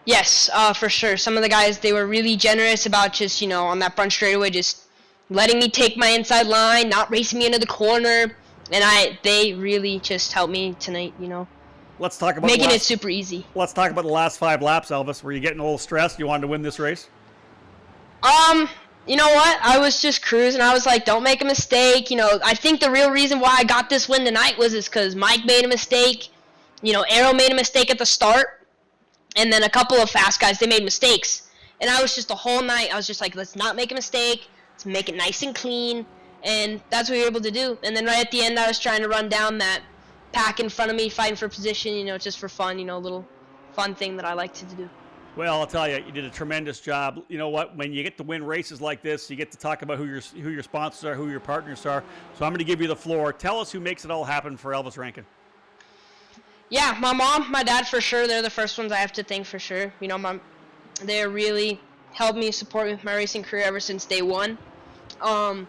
Yes, for sure. Some of the guys, they were really generous about just, on that front straightaway, just letting me take my inside line, not racing me into the corner, and they really just helped me tonight, Let's talk about making it super easy. Let's talk about the last 5 laps, Elvis. Were you getting a little stressed? You wanted to win this race? You know what? I was just cruising. I was like, don't make a mistake. I think the real reason why I got this win tonight was because Mike made a mistake. Arrow made a mistake at the start. And then a couple of fast guys, they made mistakes. And I was just the whole night, I was just like, let's not make a mistake. Let's make it nice and clean. And that's what we were able to do. And then right at the end, I was trying to run down that pack in front of me, fighting for position, just for fun, a little fun thing that I like to do. Well, I'll tell you, you did a tremendous job. You know what? When you get to win races like this, you get to talk about who your sponsors are, who your partners are. So I'm going to give you the floor. Tell us who makes it all happen for Elvis Rankin. Yeah, my mom, my dad, for sure. They're the first ones I have to thank for sure. They really helped me support me with my racing career ever since day one. And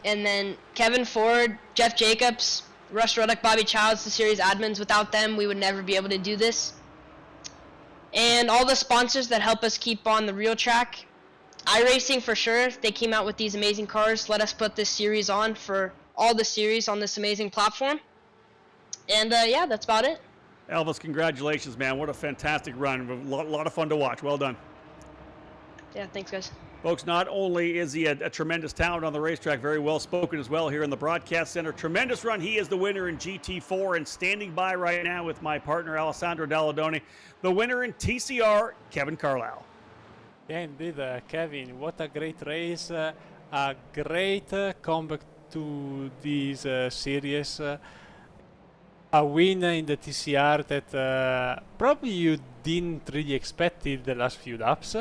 then Kevin Ford, Jeff Jacobs, Russ Ruddock, Bobby Childs, the series admins. Without them, we would never be able to do this. And all the sponsors that help us keep on the real track. iRacing for sure. They came out with these amazing cars, let us put this series on for all the series on this amazing platform. And yeah, that's about it. Elvis, congratulations, man. What a fantastic run. A lot of fun to watch. Well done. Yeah, thanks, guys. Folks, not only is he a tremendous talent on the racetrack, very well spoken as well here in the broadcast center. Tremendous run. He is the winner in GT4 and standing by right now with my partner, Alessandro Dalladoni, the winner in TCR, Kevin Carlisle. Yeah, indeed, Kevin. What a great race. A great comeback to this series. A win in the TCR that probably you didn't really expect it the last few laps.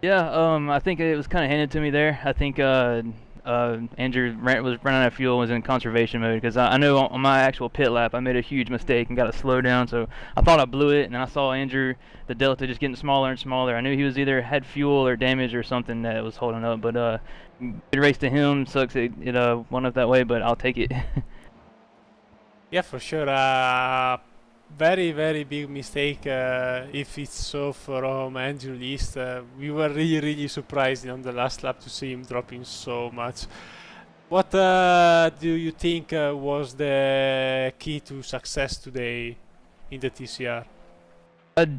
Yeah, I think it was kind of handed to me there. I think Andrew was running out of fuel, was in conservation mode, because I know on my actual pit lap I made a huge mistake and got to slow down, so I thought I blew it, and then I saw Andrew, the Delta, just getting smaller and smaller. I knew he was either had fuel or damage or something that was holding up, but good race to him. Sucks it went up that way, but I'll take it. Yeah, for sure. Very, very big mistake if it's so from Andrew List. We were really, really surprised on the last lap to see him dropping so much. What do you think was the key to success today in the TCR?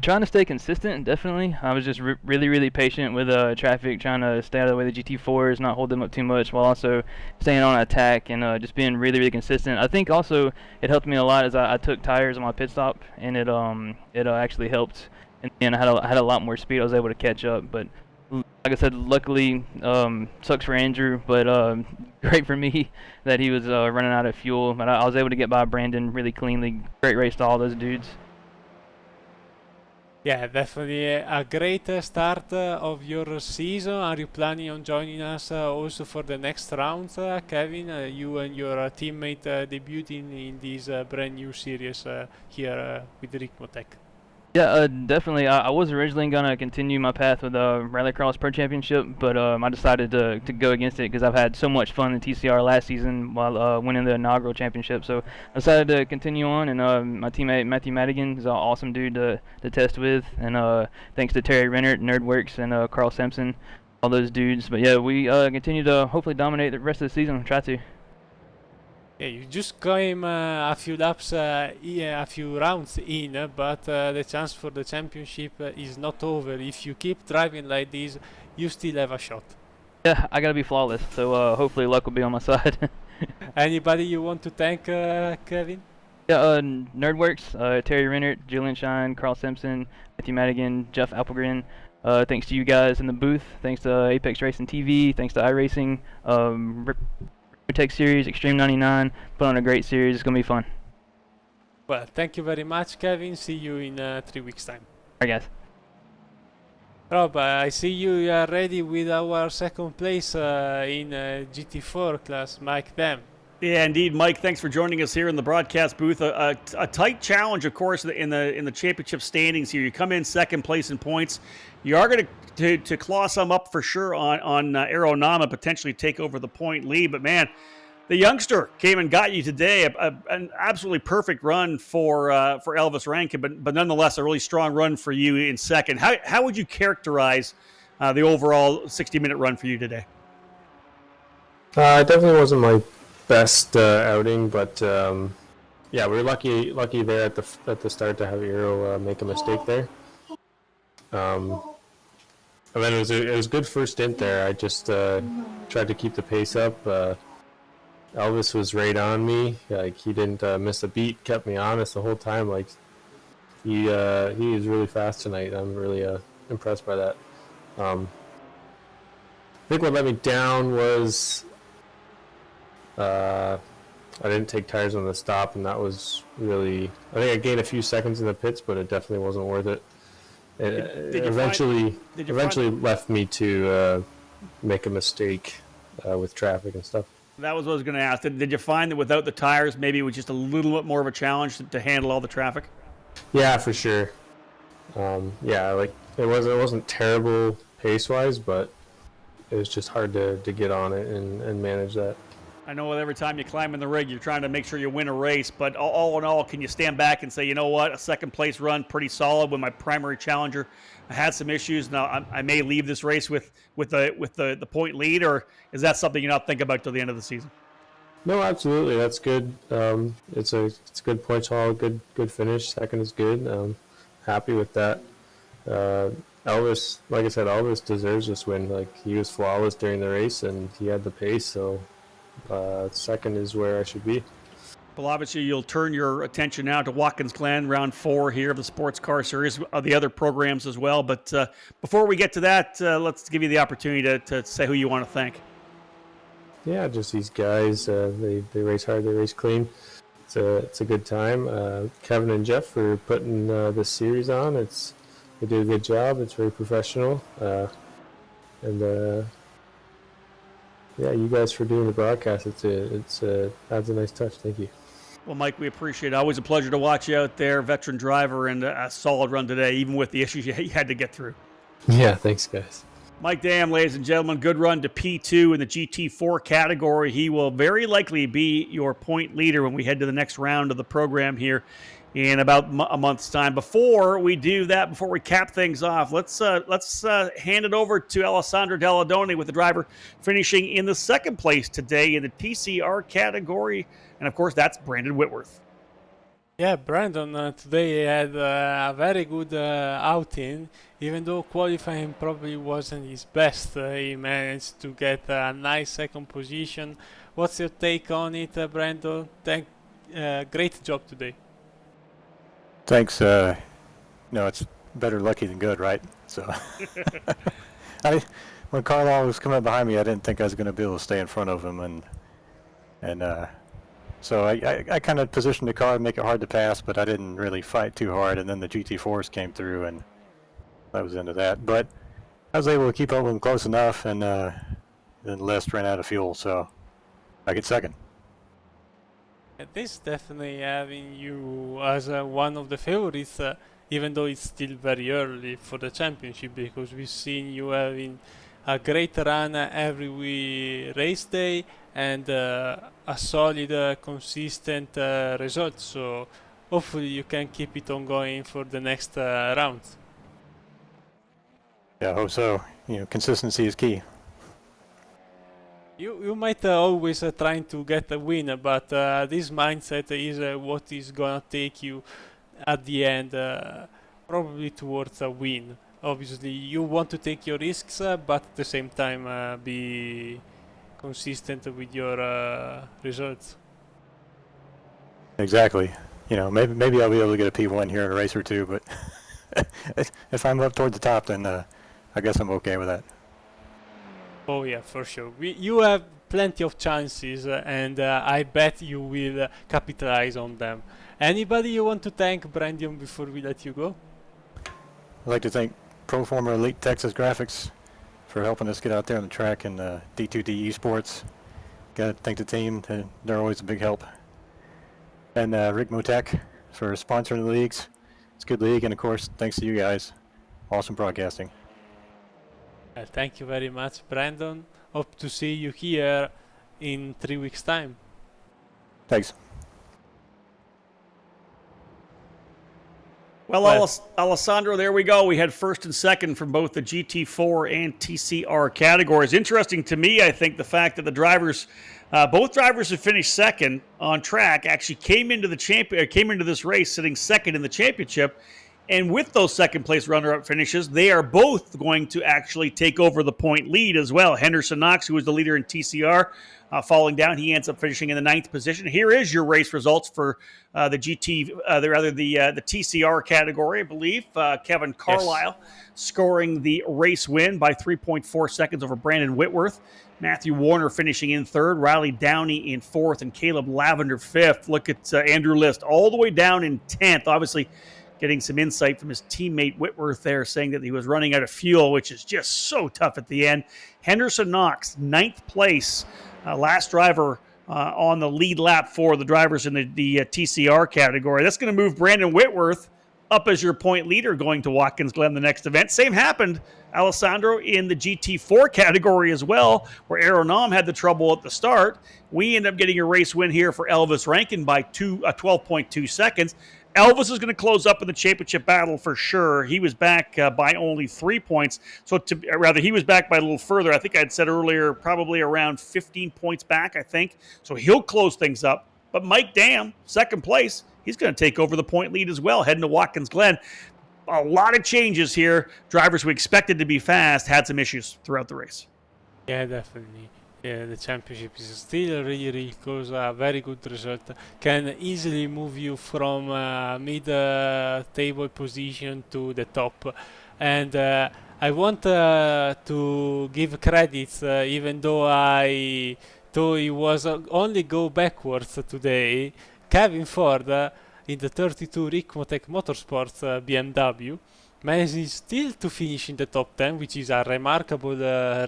Trying to stay consistent, definitely. I was just really, really patient with traffic, trying to stay out of the way of the GT4s, not hold them up too much, while also staying on attack and just being really, really consistent. I think also it helped me a lot as I took tires on my pit stop, and it actually helped. And I had a lot more speed. I was able to catch up, but like I said, luckily, sucks for Andrew, but great for me that he was running out of fuel. But I was able to get by Brandon really cleanly. Great race to all those dudes. Yeah, definitely a great start of your season. Are you planning on joining us also for the next round, Kevin? You and your teammate debuting in this brand new series here with Ricmotech. Yeah, definitely. I was originally gonna continue my path with Rallycross Pro Championship, but I decided to go against it because I've had so much fun in TCR last season while winning the inaugural championship. So I decided to continue on, and my teammate Matthew Madigan is an awesome dude to test with, and thanks to Terry Rennert, Nerdworks, and Carl Simpson, all those dudes. But yeah, we continue to hopefully dominate the rest of the season. Try to. Yeah, you just came a few laps, a few rounds in, but the chance for the championship is not over. If you keep driving like this, you still have a shot. Yeah, I gotta be flawless, so hopefully luck will be on my side. Anybody you want to thank, Kevin? Yeah, Nerdworks, Terry Rennert, Julian Shine, Carl Simpson, Matthew Madigan, Jeff Applegren. Thanks to you guys in the booth. Thanks to Apex Racing TV. Thanks to iRacing. Ricmotech series, Extreme 99. Put on a great series. It's gonna be fun. Well, thank you very much, Kevin. See you in 3 weeks' time. All right, guys. Rob, I see you are ready with our second place in GT4 class, Mike Dam. Yeah, indeed, Mike. Thanks for joining us here in the broadcast booth. A tight challenge, of course, in the championship standings here. You come in second place in points. You are going to claw some up for sure on Aeronama, potentially take over the point lead. But man, the youngster came and got you today. An absolutely perfect run for Elvis Rankin, but nonetheless a really strong run for you in second. How would you characterize the overall 60-minute run for you today? It definitely wasn't my best outing, but yeah, we were lucky there at the start to have Aero make a mistake there. And then it was a good first stint there. I just tried to keep the pace up. Elvis was right on me. Like, he didn't miss a beat, kept me honest the whole time. Like, he is really fast tonight. I'm really impressed by that. I think what let me down was I didn't take tires on the stop, and that was really, I think I gained a few seconds in the pits, but it definitely wasn't worth it. It eventually left me to make a mistake with traffic and stuff. That was what I was going to ask. Did you find that without the tires, maybe it was just a little bit more of a challenge to handle all the traffic? Yeah, for sure. Yeah, like it wasn't terrible pace-wise, but it was just hard to get on it and manage that. I know every time you climb in the rig, you're trying to make sure you win a race, but all in all, can you stand back and say, you know what, a second place run, pretty solid when my primary challenger had some issues. Now I may leave this race with the point lead, or is that something you're not thinking about till the end of the season? No, absolutely, that's good. It's a good point haul, good finish. Second is good. Happy with that. Elvis, like I said, Elvis deserves this win. Like, he was flawless during the race, and he had the pace, so second is where I should be. Well, obviously, you'll turn your attention now to Watkins Glen, round 4 here of the Sports Car Series, the other programs as well. But before we get to that, let's give you the opportunity to say who you want to thank. Yeah, just these guys. They race hard, they race clean. It's a good time. Kevin and Jeff for putting this series on. They did a good job. It's very professional. And yeah, you guys for doing the broadcast. It's adds a nice touch. Thank you. Well, Mike, we appreciate it. Always a pleasure to watch you out there, veteran driver, and a solid run today, even with the issues you had to get through. Yeah, thanks, guys. Mike Dam, ladies and gentlemen, good run to P2 in the GT4 category. He will very likely be your point leader when we head to the next round of the program here in about a month's time. Before we do that, before we cap things off, let's hand it over to Alessandro Dalladoni with the driver finishing in the second place today in the TCR category. And, of course, that's Brandon Whitworth. Yeah, Brandon today had a very good outing, even though qualifying probably wasn't his best. He managed to get a nice second position. What's your take on it, Brandon? Great job today. Thanks. It's better lucky than good, right? So, when Carlisle was coming up behind me, I didn't think I was going to be able to stay in front of him, and so I kind of positioned the car to make it hard to pass, but I didn't really fight too hard. And then the GT4s came through, and I was into that. But I was able to keep up with them close enough, and then the list ran out of fuel, so I get second. This definitely having you as one of the favorites even though it's still very early for the championship, because we've seen you having a great run every race day and a solid, consistent result. So hopefully you can keep it on going for the next rounds. Yeah, I hope so. Consistency is key. You might always trying to get a win, but this mindset is what is gonna take you at the end, probably towards a win. Obviously, you want to take your risks, but at the same time be consistent with your results. Exactly. Maybe I'll be able to get a P1 here in a race or two, but if I'm up toward the top, then I guess I'm okay with that. Oh yeah, for sure. You have plenty of chances, and I bet you will capitalize on them. Anybody you want to thank, Brandon, before we let you go? I'd like to thank Proformer Elite Texas Graphics for helping us get out there on the track, and D2D Esports. Got to thank the team. They're always a big help. And Ricmotech for sponsoring the leagues. It's a good league, and of course, thanks to you guys. Awesome broadcasting. Thank you very much, Brandon. Hope to see you here in 3 weeks' time. Thanks. Well, Alessandro, there we go. We had first and second from both the GT4 and TCR categories. Interesting to me, I think, the fact that the drivers, both drivers who finished second on track, actually came into this race sitting second in the championship. And with those second-place runner-up finishes, they are both going to actually take over the point lead as well. Henderson Knox, who was the leader in TCR, falling down, he ends up finishing in the 9th position. Here is your race results for the TCR category, I believe. Kevin Carlisle scoring the race win by 3.4 seconds over Brandon Whitworth. Matthew Warner finishing in 3rd, Riley Downey in 4th, and Caleb Lavender 5th. Look at Andrew List all the way down in 10th. Obviously, getting some insight from his teammate Whitworth there, saying that he was running out of fuel, which is just so tough at the end. Henderson Knox, 9th place, last driver on the lead lap for the drivers in the TCR category. That's going to move Brandon Whitworth up as your point leader going to Watkins Glen the next event. Same happened, Alessandro, in the GT4 category as well, where Aeronam had the trouble at the start. We end up getting a race win here for Elvis Rankin by 12.2 seconds. Elvis is going to close up in the championship battle for sure. He was back by only 3 points. He was back by a little further. I think I'd said earlier, probably around 15 points back, I think. So he'll close things up. But Mike Dam, 2nd place, he's going to take over the point lead as well, heading to Watkins Glen. A lot of changes here. Drivers we expected to be fast had some issues throughout the race. Yeah, definitely. Yeah, the championship is still really close. A very good result can easily move you from mid-table position to the top. And I want to give credits, even though I thought it was only go backwards today. Kevin Ford in the 32 Ricmotech Motorsports BMW managed still to finish in the top 10, which is a remarkable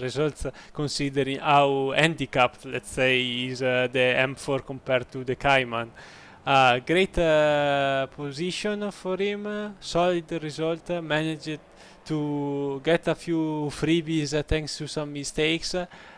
result considering how handicapped, let's say, is the M4 compared to the Cayman. Great position for him, solid result, managed to get a few freebies thanks to some mistakes,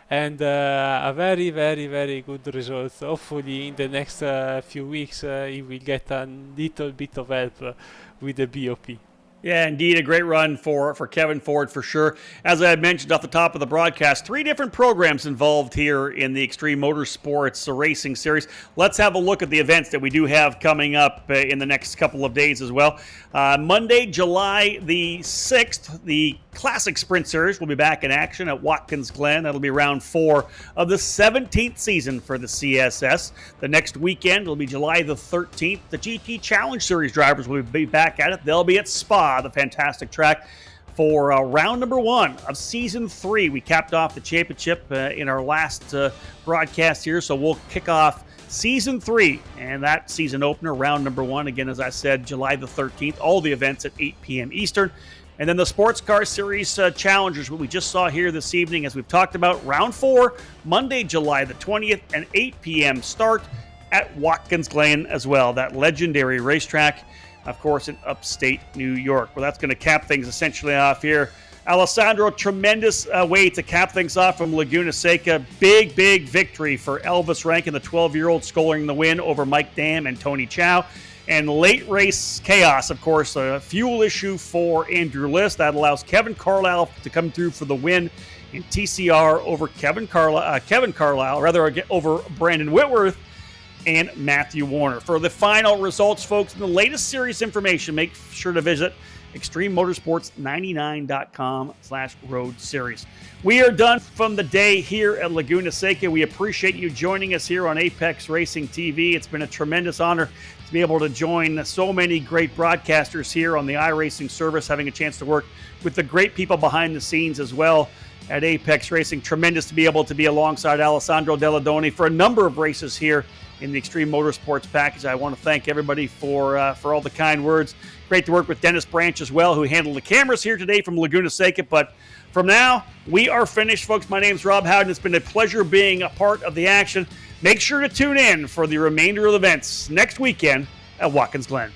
and a very good result. Hopefully in the next few weeks he will get a little bit of help with the BOP. Yeah, indeed, a great run for Kevin Ford for sure. As I had mentioned off the top of the broadcast, 3 different programs involved here in the Extreme Motorsports Racing Series. Let's have a look at the events that we do have coming up in the next couple of days as well. Monday, July the 6th, the Classic Sprint Series will be back in action at Watkins Glen. That'll be round 4 of the 17th season for the CSS. The next weekend will be July the 13th. The GT Challenge Series drivers will be back at it. They'll be at Spa, the fantastic track, for round number 1 of season 3. We capped off the championship in our last broadcast here, so we'll kick off season 3 and that season opener, round number 1, again, as I said, July the 13th. All the events at 8 p.m. Eastern. And then the Sports Car Series Challengers, what we just saw here this evening, as we've talked about, round 4, Monday, July the 20th, and 8 p.m. start at Watkins Glen as well, that legendary racetrack. of course, in upstate New York. Well, that's going to cap things essentially off here. Alessandro, tremendous way to cap things off from Laguna Seca. Big victory for Elvis Rankin, the 12-year-old, scoring the win over Mike Dam and Tony Chow. And late race chaos, of course, a fuel issue for Andrew List. That allows Kevin Carlisle to come through for the win in TCR over over Brandon Whitworth and Matthew Warner. For the final results, folks, and the latest series information, make sure to visit extrememotorsports99.com/road series. We are done from the day here at Laguna Seca. We appreciate you joining us here on Apex Racing TV. It's been a tremendous honor to be able to join so many great broadcasters here on the iRacing service, having a chance to work with the great people behind the scenes as well at Apex Racing. Tremendous to be able to be alongside Alessandro Deladoni for a number of races here in the Extreme Motorsports package. I want to thank everybody for all the kind words. Great to work with Dennis Branch as well, who handled the cameras here today from Laguna Seca. But from now, we are finished, folks. My name's Rob Howden. It's been a pleasure being a part of the action. Make sure to tune in for the remainder of the events next weekend at Watkins Glen.